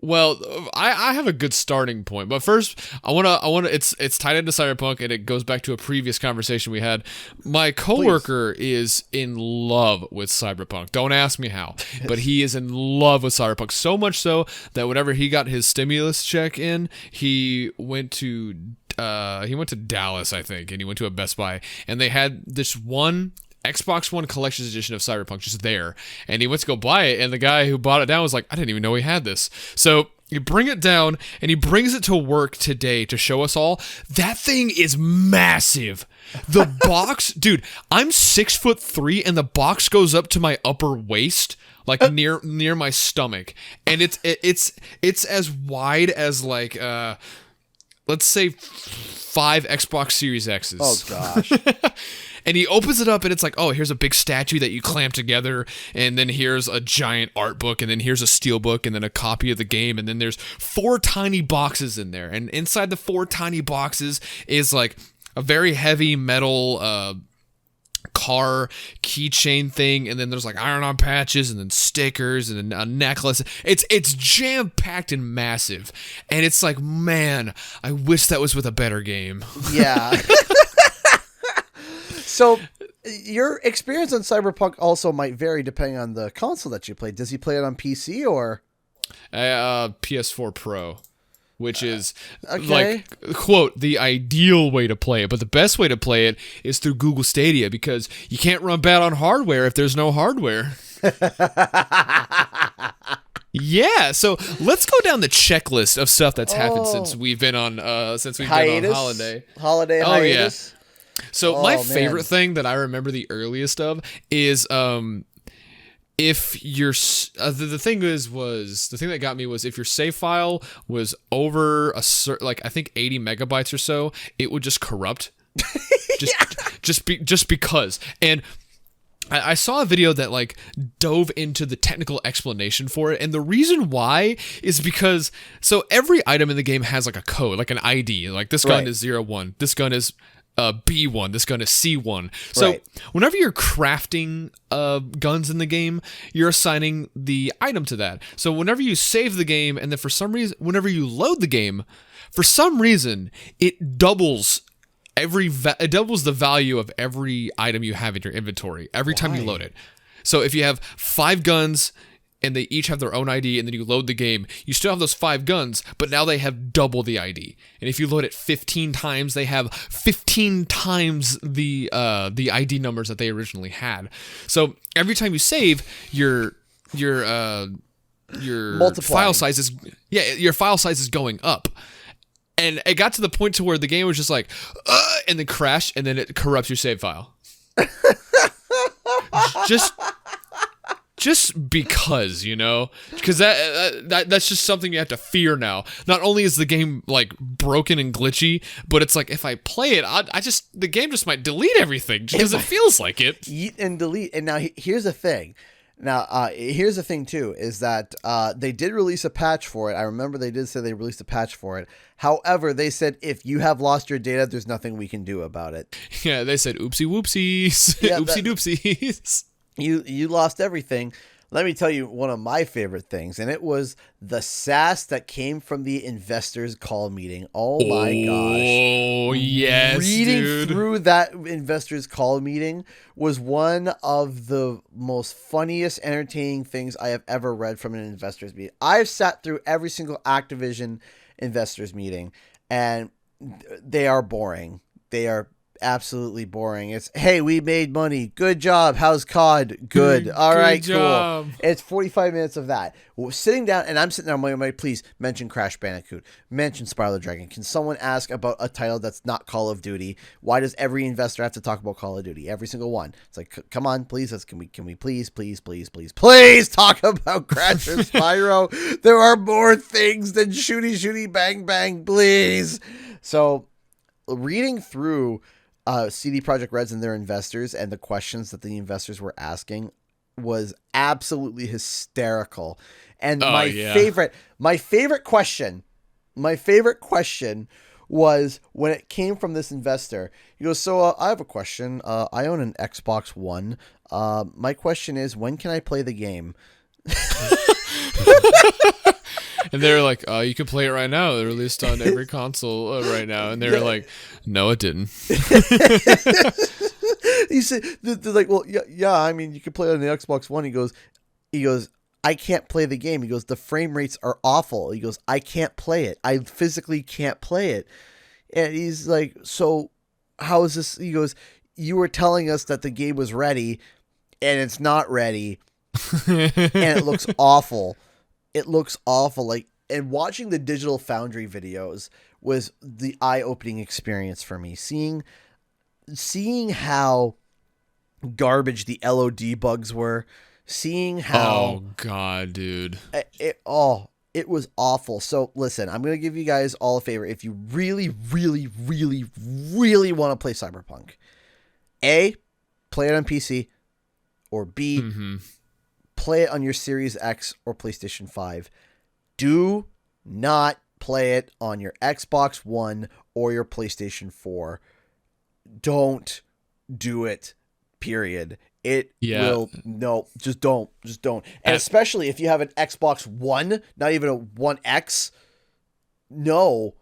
Well, I have a good starting point, but first I want to it's tied into Cyberpunk, and it goes back to a previous conversation we had. My coworker is in love with Cyberpunk. Don't ask me how, but he is in love with Cyberpunk, so much so that whenever he got his stimulus check in, he went to Dallas, I think, and he went to a Best Buy, and they had this one Xbox One Collector's Edition of Cyberpunk just there, and he went to go buy it, and the guy who bought it down was like, I didn't even know he had this. So you bring it down, and he brings it to work today to show us all. That thing is massive. The box, dude, I'm 6'3", and the box goes up to my upper waist, like near my stomach, and it's as wide as like let's say 5 Xbox Series X's. Oh gosh. And he opens it up and it's like, oh, here's a big statue that you clamp together, and then here's a giant art book, and then here's a steel book, and then a copy of the game, and then there's 4 tiny boxes in there. And inside the 4 tiny boxes is like a very heavy metal car keychain thing, and then there's like iron-on patches, and then stickers, and then a necklace. It's jam-packed and massive, and it's like, man, I wish that was with a better game. Yeah. So your experience on Cyberpunk also might vary depending on the console that you play. Does he play it on PC or PS4 Pro? Which is, okay, like, quote, the ideal way to play it. But the best way to play it is through Google Stadia, because you can't run bad on hardware if there's no hardware. Yeah, so let's go down the checklist of stuff that's happened since we've been on hiatus? Been on holiday. Holiday hiatus? Yeah. So my favorite thing that I remember the earliest of is if your the thing that got me was if your save file was over a certain, like, I think 80 megabytes or so, it would just corrupt. just because. And I saw a video that like dove into the technical explanation for it, and the reason why is because every item in the game has like a code, like an ID. Like this gun is 01, this gun is B1, this gun is C1. So whenever you're crafting guns in the game, you're assigning the item to that. So whenever you save the game, and then for some reason, whenever you load the game, for some reason, it doubles the value of every item you have in your inventory every time you load it. So if you have 5 guns and they each have their own ID, and then you load the game, you still have those 5 guns, but now they have double the ID. And if you load it 15 times, they have 15 times the ID numbers that they originally had. So every time you save, your file size is going up. And it got to the point to where the game was just like, and then crashed, and then it corrupts your save file. Just because, because that's just something you have to fear now. Not only is the game like broken and glitchy, but it's like if I play it, the game just might delete everything because it feels like it. Eat and delete. And now here's the thing. Here's the thing too, is that they did release a patch for it. I remember they did say they released a patch for it. However, they said if you have lost your data, there's nothing we can do about it. Yeah, they said oopsie whoopsies, oopsie doopsies. You lost everything. Let me tell you one of my favorite things, and it was the sass that came from the investors call meeting. Oh my gosh. Oh, yes, Reading through that investors call meeting was one of the most funniest, entertaining things I have ever read from an investors meeting. I've sat through every single Activision investors meeting, and they are boring. They are absolutely boring. It's, hey, we made money. Good job. How's COD? Good. All right, cool. It's 45 minutes of that. We're sitting down, and I'm sitting there. I'm like, please mention Crash Bandicoot. Mention Spyro the Dragon. Can someone ask about a title that's not Call of Duty? Why does every investor have to talk about Call of Duty? Every single one. It's like, come on, please. Can we please talk about Crash or Spyro? There are more things than shooty, bang, bang, please. So reading through CD Projekt Reds and their investors and the questions that the investors were asking was absolutely hysterical. And my favorite question was when it came from this investor. He goes, so I have a question. I own an Xbox One. My question is, when can I play the game? And they were like, you can play it right now. They're released on every console right now. And they were like, no, it didn't. He said, they're like, well, yeah, I mean, you can play it on the Xbox One. He goes, I can't play the game. He goes, the frame rates are awful. He goes, I can't play it. I physically can't play it. And he's like, so how is this? He goes, you were telling us that the game was ready, and it's not ready. And it looks awful. It looks awful. Like, and watching the Digital Foundry videos was the eye-opening experience for me. Seeing how garbage the LOD bugs were, seeing how, oh god, dude, it was awful. So listen, I'm gonna give you guys all a favor. If you really, really, really, really want to play Cyberpunk, A, play it on PC, or B, Mm-hmm. play it on your Series X or PlayStation 5. Do not play it on your Xbox One or your PlayStation 4. Don't do it, period. It will, no, just don't. And especially if you have an Xbox One, not even a One X, no,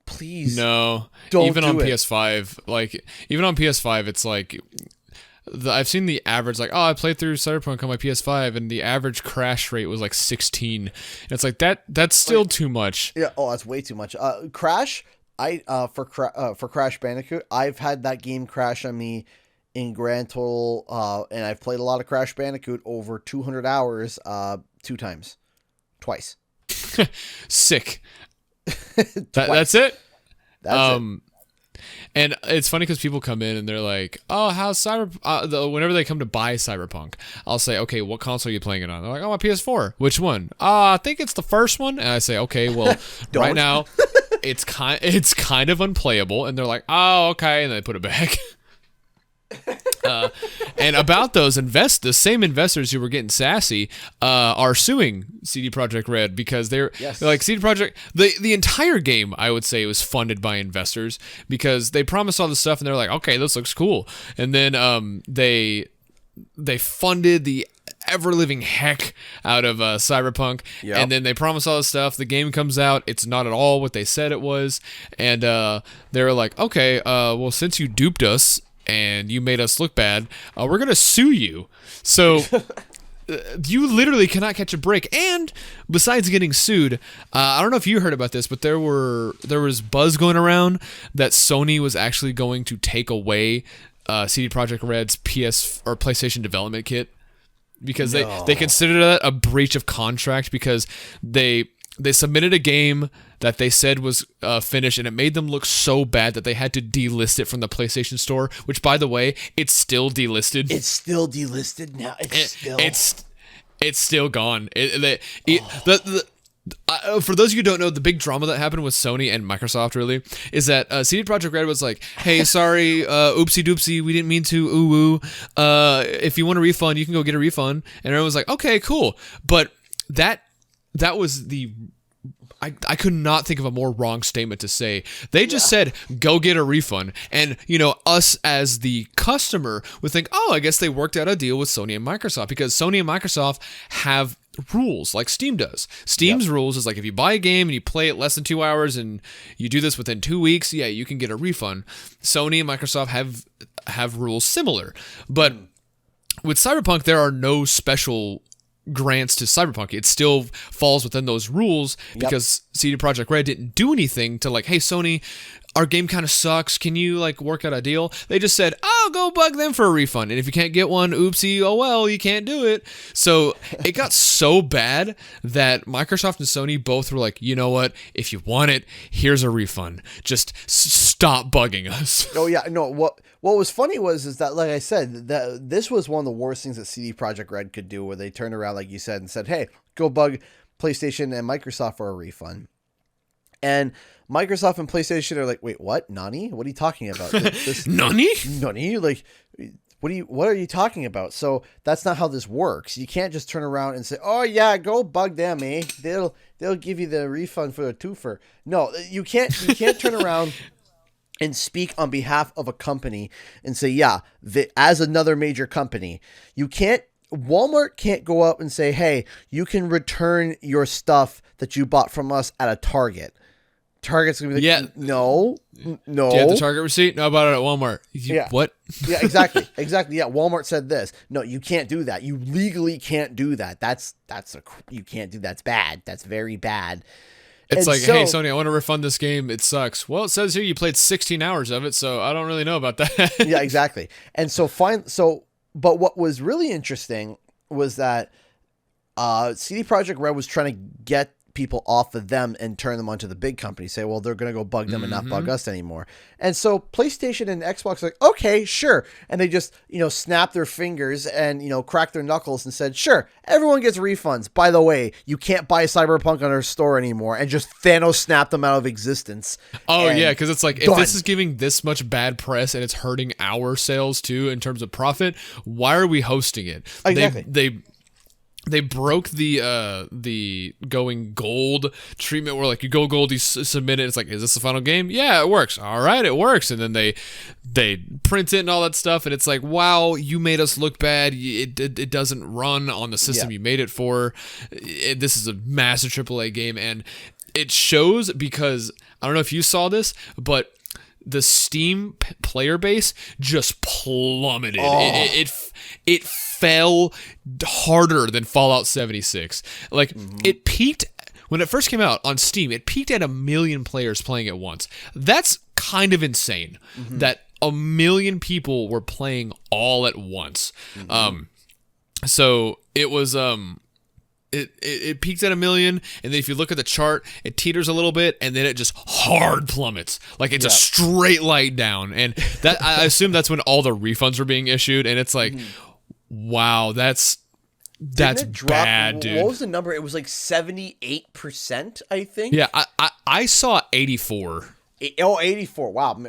please. No, don't even do on it. PS5, like, even on PS5, it's like, I've seen the average, like, oh, I played through Cyberpunk on my PS5, and the average crash rate was like 16. And it's like, that's still too much. Yeah, oh, that's way too much. Crash, for Crash Bandicoot, I've had that game crash on me in grand total, and I've played a lot of Crash Bandicoot over 200 hours, 2 times. Twice. Sick. That's it? That's it. And it's funny because people come in and they're like, oh, how's whenever they come to buy Cyberpunk, I'll say, okay, what console are you playing it on? They're like, oh, my PS4. Which one? I think it's the first one. And I say, okay, well, right now, it's kind of unplayable. And they're like, oh, okay. And they put it back. And about those the same investors who were getting sassy are suing CD Projekt Red because they're like, CD Projekt, the entire game, I would say, was funded by investors because they promised all this stuff and they're like, okay, this looks cool, and then they funded the ever-living heck out of Cyberpunk, and then they promise all this stuff. The game comes out, it's not at all what they said it was, and they were like, okay, well, since you duped us and you made us look bad, we're gonna sue you. So you literally cannot catch a break. And besides getting sued, I don't know if you heard about this, but there was buzz going around that Sony was actually going to take away CD Projekt Red's PS or PlayStation development kit because they considered that a breach of contract because they submitted a game that they said was finished, and it made them look so bad that they had to delist it from the PlayStation Store, which, by the way, it's still delisted. It's still delisted now. It's still gone. For those of you who don't know, the big drama that happened with Sony and Microsoft really is that CD Projekt Red was like, hey, sorry, oopsie doopsie, we didn't mean to, ooh. If you want a refund, you can go get a refund. And everyone was like, okay, cool. But that was I could not think of a more wrong statement to say. They just said, go get a refund. And, us as the customer would think, oh, I guess they worked out a deal with Sony and Microsoft because Sony and Microsoft have rules like Steam does. Steam's rules is like if you buy a game and you play it less than 2 hours and you do this within 2 weeks, you can get a refund. Sony and Microsoft have rules similar. But with Cyberpunk, there are no special grants to Cyberpunk. It still falls within those rules because CD Projekt Red didn't do anything to like, hey, Sony, our game kind of sucks. Can you like work out a deal? They just said, oh, go bug them for a refund. And if you can't get one, oopsie, oh well, you can't do it. So it got so bad that Microsoft and Sony both were like, you know what? If you want it, here's a refund. Just stop bugging us. Oh yeah, no. What was funny is that, like I said, that this was one of the worst things that CD Projekt Red could do, where they turned around, like you said, and said, hey, go bug PlayStation and Microsoft for a refund. And Microsoft and PlayStation are like, wait, what? Nani? What are you talking about? Nani? Nani? Like, what are you talking about? So that's not how this works. You can't just turn around and say, oh yeah, go bug them, eh? They'll give you the refund for a twofer. No, you can't turn around and speak on behalf of a company and say, as another major company, Walmart can't go up and say, hey, you can return your stuff that you bought from us at a Target. Target's going to be like, no. Do you have the Target receipt? No, I bought it at Walmart. What? Yeah, exactly. Yeah, Walmart said this. No, you can't do that. You legally can't do that. You can't do that. That's bad. That's very bad. It's like, hey, Sony, I want to refund this game. It sucks. Well, it says here you played 16 hours of it, so I don't really know about that. Yeah, exactly. And but what was really interesting was that CD Projekt Red was trying to get people off of them and turn them onto the big companies. Say, well, they're going to go bug them and not bug us anymore. And so PlayStation and Xbox are like, okay, sure. And they just, snap their fingers and, crack their knuckles and said, sure, everyone gets refunds. By the way, you can't buy Cyberpunk on our store anymore, and just Thanos snapped them out of existence. Oh, yeah, because it's like, if this is giving this much bad press and it's hurting our sales too in terms of profit, why are we hosting it? Exactly. They broke the going gold treatment where like you go gold, you submit it. It's like, is this the final game? Yeah, it works. All right, it works. And then they print it and all that stuff. And it's like, wow, you made us look bad. It doesn't run on the system you made it for. This is a massive AAA game, and it shows because I don't know if you saw this, but the Steam player base just plummeted. It fell harder than Fallout 76. Like, it peaked when it first came out on Steam. It peaked at 1 million players playing at once. That's kind of insane that 1 million people were playing all at once. So it was It peaks at 1 million, and then if you look at the chart, it teeters a little bit, and then it just hard plummets. Like, it's a straight light down. And that I assume that's when all the refunds were being issued, and it's like, wow, that's bad, dude. What was the number? It was like 78%, I think. Yeah, I saw 84. 84. Wow.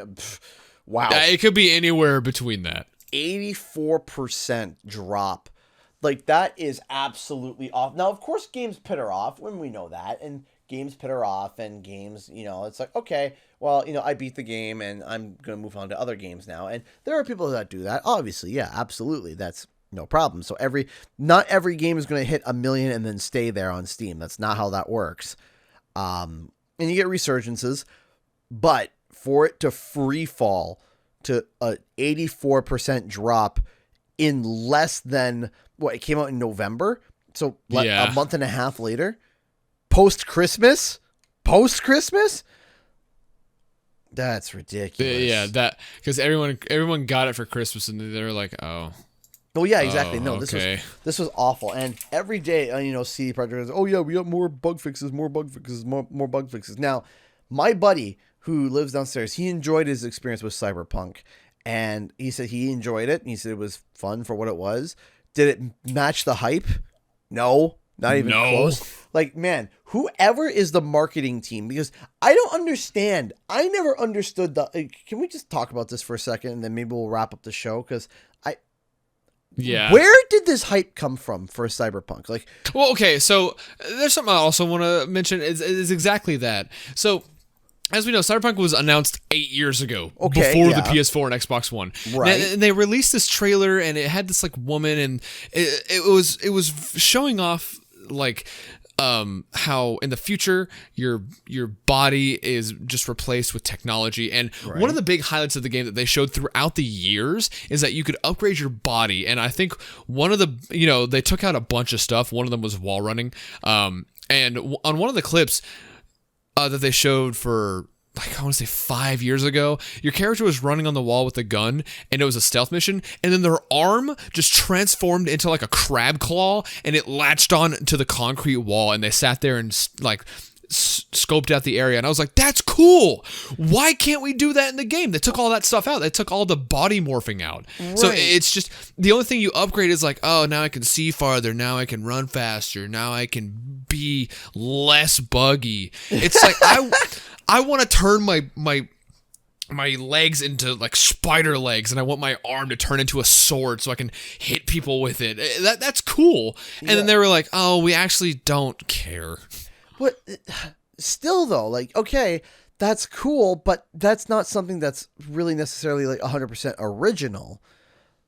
Wow. It could be anywhere between that. 84% drop. Like, that is absolutely off. Now, of course, games pitter off when we know that, and games pitter off, and games, it's like, okay, well, I beat the game, and I'm going to move on to other games now. And there are people that do that, obviously. Yeah, absolutely. That's no problem. So not every game is going to hit 1 million and then stay there on Steam. That's not how that works. And you get resurgences, but for it to free fall to a 84% drop in less than it came out in November, so a month and a half later, post Christmas, that's ridiculous. Yeah, that because everyone got it for Christmas, and they're like, oh. Oh yeah, exactly. No, okay. This was awful, and every day, CD Projekt goes, oh yeah, we got more bug fixes. More bug fixes. Now, my buddy who lives downstairs, he enjoyed his experience with Cyberpunk, and he said he enjoyed it, and he said it was fun for what it was. Did it match the hype? No, not even close. Like, man, whoever is the marketing team, because I don't understand. I never understood can we just talk about this for a second, and then maybe we'll wrap up the show? Because where did this hype come from for Cyberpunk? Like, well, okay, so there's something I also want to mention is exactly that. So, as we know, Cyberpunk was announced 8 years ago, before the PS4 and Xbox One. Right. And they released this trailer, and it had this like woman, and it was showing off like how in the future your body is just replaced with technology. And one of the big highlights of the game that they showed throughout the years is that you could upgrade your body. And I think one of the they took out a bunch of stuff. One of them was wall running. And on one of the clips that they showed for, like, I want to say 5 years ago, your character was running on the wall with a gun, and it was a stealth mission, and then their arm just transformed into like a crab claw, and it latched on to the concrete wall, and they sat there and like scoped out the area, and I was like, that's cool. Why can't we do that in the game? They took all that stuff out. They took all the body morphing out. Right. So it's just, the only thing you upgrade is like, oh, now I can see farther, now I can run faster, now I can be less buggy. It's like, I want to turn my legs into like spider legs, and I want my arm to turn into a sword so I can hit people with it. That's cool. And then they were like, oh, we actually don't care. But still, though, like, okay, that's cool, but that's not something that's really necessarily like 100% original.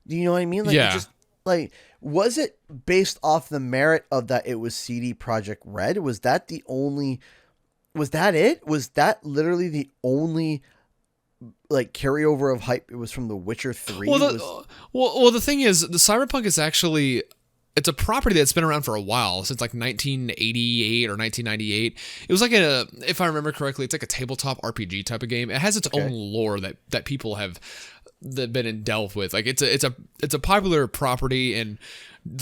Do you know what I mean? Like, yeah. Just like, was it based off the merit of that it was CD Projekt Red? Was that the only? Was that it? Was that literally the only like carryover of hype? It was from The Witcher 3. Well, the thing is, the Cyberpunk is actually. It's a property that's been around for a while, since like 1988 or 1998. It was like if I remember correctly, it's like a tabletop RPG type of game. It has its own lore that people have been in delve with. Like it's a popular property, and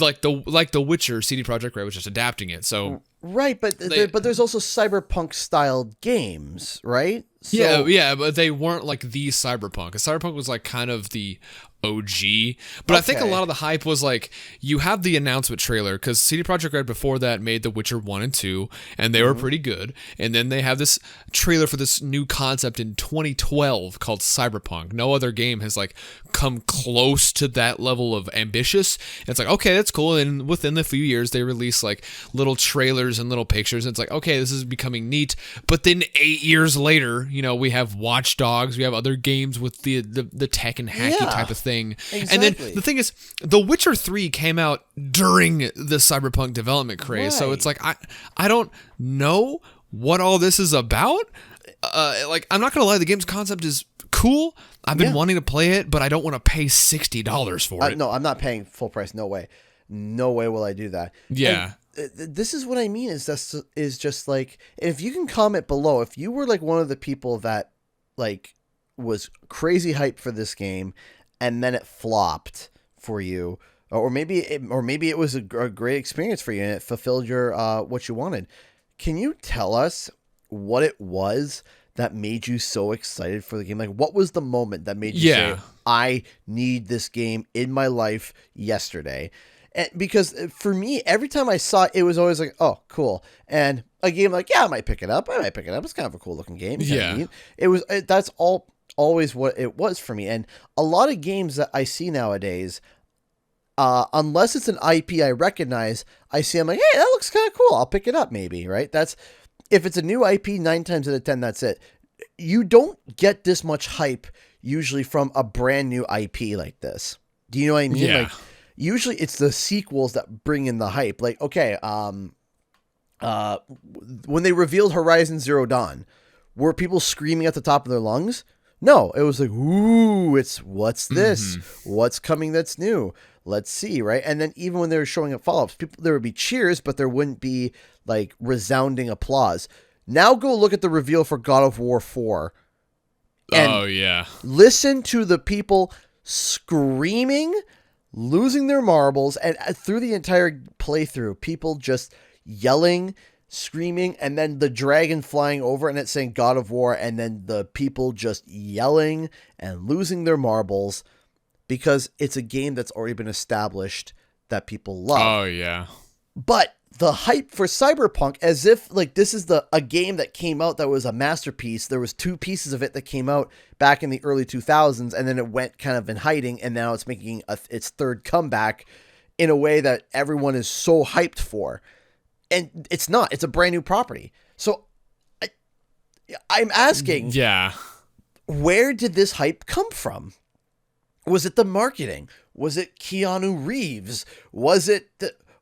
like the Witcher, CD Projekt Red was just adapting it. So Right, but but there's also cyberpunk styled games, right? So, yeah, but they weren't like the Cyberpunk. Cyberpunk was like kind of the OG, but I think a lot of the hype was like you have the announcement trailer because CD Projekt Red before that made The Witcher 1 and 2, and they were pretty good. And then they have this trailer for this new concept in 2012 called Cyberpunk. No other game has like come close to that level of ambitious. And it's like, okay, that's cool. And within the few years, they release like little trailers and little pictures. And it's like, okay, this is becoming neat. But then 8 years later, you know, we have Watch Dogs, we have other games with the tech and hacky type of thing. Exactly. And then the thing is, The Witcher 3 came out during the Cyberpunk development craze. So it's like, I don't know what all this is about. Like, I'm not going to lie, the game's concept is cool. I've been wanting to play it, but I don't want to pay $60 for it. No, I'm not paying full price. No way. No way will I do that. Yeah. And this is what I mean is just like, if you can comment below, if you were like one of the people that like was crazy hyped for this game and then it flopped for you, or maybe it was a great experience for you and it fulfilled your what you wanted. Can you tell us what it was that made you so excited for the game? Like, what was the moment that made you say, I need this game in my life yesterday? And because for me, every time I saw it, it was always like, oh, cool. And a game like, yeah, I might pick it up. It's kind of a cool looking game. Yeah. That's always what it was for me. And a lot of games that I see nowadays, unless it's an IP I recognize, I'm like, hey, that looks kind of cool. I'll pick it up maybe, right? If it's a new IP, 9 times out of 10, that's it. You don't get this much hype usually from a brand new IP like this. Do you know what I mean? Yeah. Like, usually it's the sequels that bring in the hype. Like, okay, when they revealed Horizon Zero Dawn, were people screaming at the top of their lungs? No, it was like, ooh, what's this? What's coming that's new? Let's see, right? And then even when they were showing up follow-ups, there would be cheers, but there wouldn't be like resounding applause. Now go look at the reveal for God of War 4. And listen to the people screaming, losing their marbles, and through the entire playthrough, people just yelling, screaming, and then the dragon flying over and it's saying God of War, and then the people just yelling and losing their marbles because it's a game that's already been established that people love. Oh, yeah. But the hype for Cyberpunk, as if like this is a game that came out that was a masterpiece. There was 2 pieces of it that came out back in the early 2000s, and then it went kind of in hiding, and now it's making its third comeback in a way that everyone is so hyped for. And it's not. It's a brand new property. So I'm asking, where did this hype come from? Was it the marketing? Was it Keanu Reeves? Was it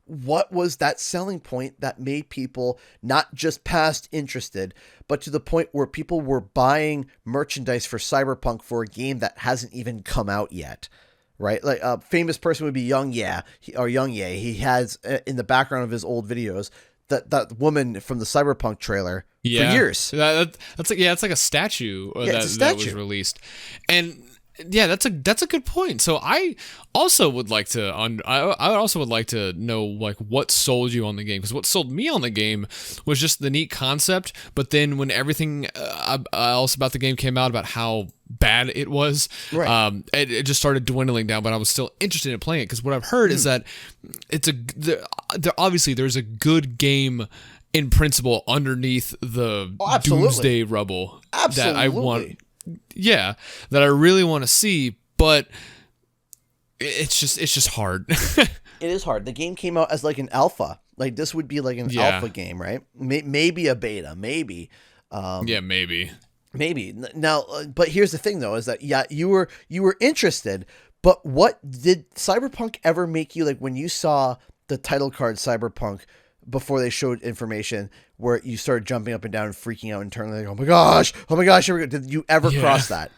what was that selling point that made people not just past interested, but to the point where people were buying merchandise for Cyberpunk for a game that hasn't even come out yet? Right? Like a famous person would be Young Ye. He has in the background of his old videos that woman from the Cyberpunk trailer for years. That's like a statue that was released. And yeah, that's a good point. So I also would like to know like what sold you on the game, because what sold me on the game was just the neat concept. But then when everything else about the game came out about how bad it was, it just started dwindling down. But I was still interested in playing it because what I've heard is that obviously there's a good game in principle underneath the doomsday rubble that I want. Yeah, that I really want to see, but it's just hard. It is hard. The game came out as like an alpha. Like this would be like an alpha game, right? Maybe a beta, maybe. Maybe. Now, but here's the thing though, is that you were interested, but what did Cyberpunk ever make you, like when you saw the title card Cyberpunk before they showed information, where you started jumping up and down and freaking out internally, like, oh my gosh, here we go. Did you ever cross that?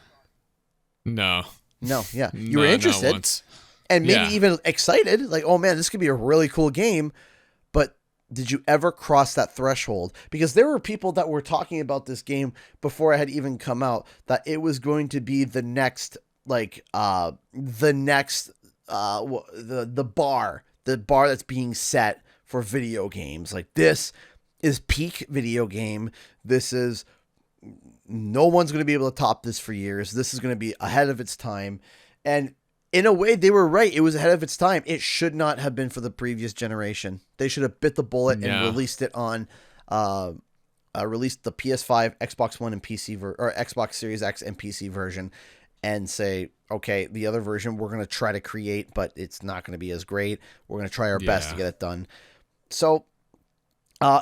No. Yeah. You were interested, not once. And maybe even excited, like, oh man, this could be a really cool game. But did you ever cross that threshold? Because there were people that were talking about this game before it had even come out, that it was going to be the next bar that's being set for video games. Like this is peak video game. This is, no one's going to be able to top this for years. This is going to be ahead of its time. And in a way, they were right. It was ahead of its time. It should not have been for the previous generation. They should have bit the bullet and released it on, released the PS5, Xbox One, and PC or Xbox Series X and PC version, and say, okay, the other version we're going to try to create, but it's not going to be as great. We're going to try our best to get it done. So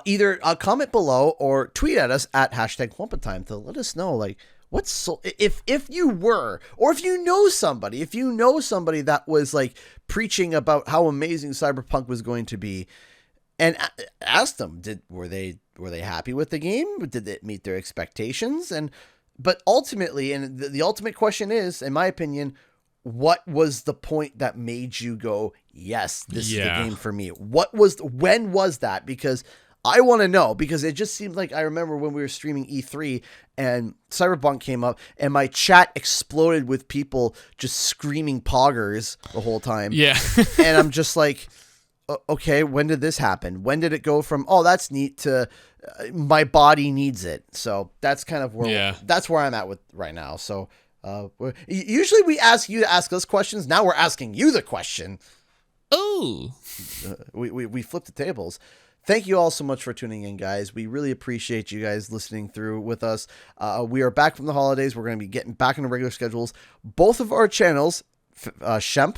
either comment below or tweet at us at #WumpaTime to let us know, like, if you were, or if you know somebody that was like preaching about how amazing Cyberpunk was going to be, and ask them, were they happy with the game? Did it meet their expectations? But ultimately, and the ultimate question is, in my opinion, what was the point that made you go, yes, this is the game for me? When was that? Because I want to know, because it just seemed like, I remember when we were streaming E3 and Cyberpunk came up and my chat exploded with people just screaming poggers the whole time. Yeah. And I'm just like, okay, when did this happen? When did it go from, oh, that's neat, to my body needs it? So that's kind of where that's where I'm at with right now. So usually we ask you to ask us questions. Now we're asking you the question. Oh, we flipped the tables. Thank you all so much for tuning in, guys. We really appreciate you guys listening through with us. We are back from the holidays. We're going to be getting back into regular schedules. Both of our channels, Shemp,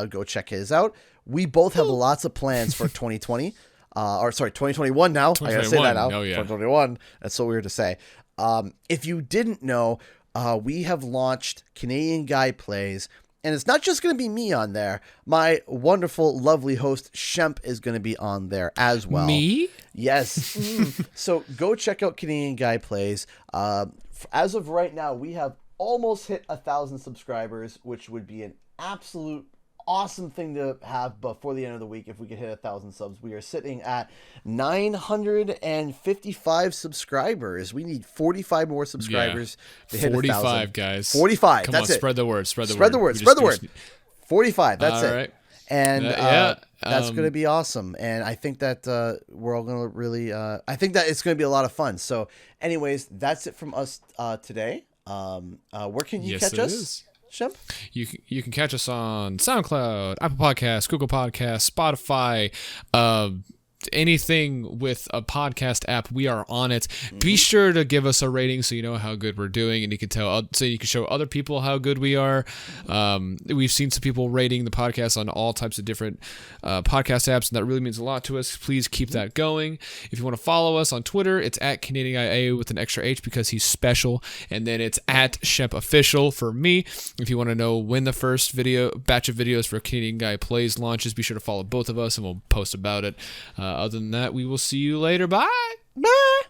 go check his out. We both have lots of plans for 2020. 2021 now. I gotta say that now. Oh, yeah. 2021. That's so weird to say. If you didn't know, we have launched Canadian Guy Plays. And it's not just going to be me on there. My wonderful, lovely host, Shemp, is going to be on there as well. Me? Yes. So go check out Canadian Guy Plays. As of right now, we have almost hit 1,000 subscribers, which would be an absolute awesome thing to have before the end of the week. If we could hit 1,000 subs, we are sitting at 955 subscribers. We need 45 more subscribers to hit 1,000. 45, guys. 45. Come that's on, it. spread the word. Spread the word. 45. That's it. Right. And that's going to be awesome. And I think that we're all going to really. I think that it's going to be a lot of fun. So, anyways, that's it from us today. Where can you catch us? Shemp? You can catch us on SoundCloud, Apple Podcasts, Google Podcasts, Spotify, anything with a podcast app. We are on it. Be sure to give us a rating so you know how good we're doing, and you can so you can show other people how good we are. We've seen some people rating the podcast on all types of different podcast apps, and that really means a lot to us. Please keep that going. If you want to follow us on Twitter, it's at CanadianIA with an extra H because he's special, and then it's at Shemp Official for me. If you want to know when the first batch of videos for Canadian Guy Plays launches, be sure to follow both of us, and we'll post about it. Other than that, we will see you later. Bye. Bye.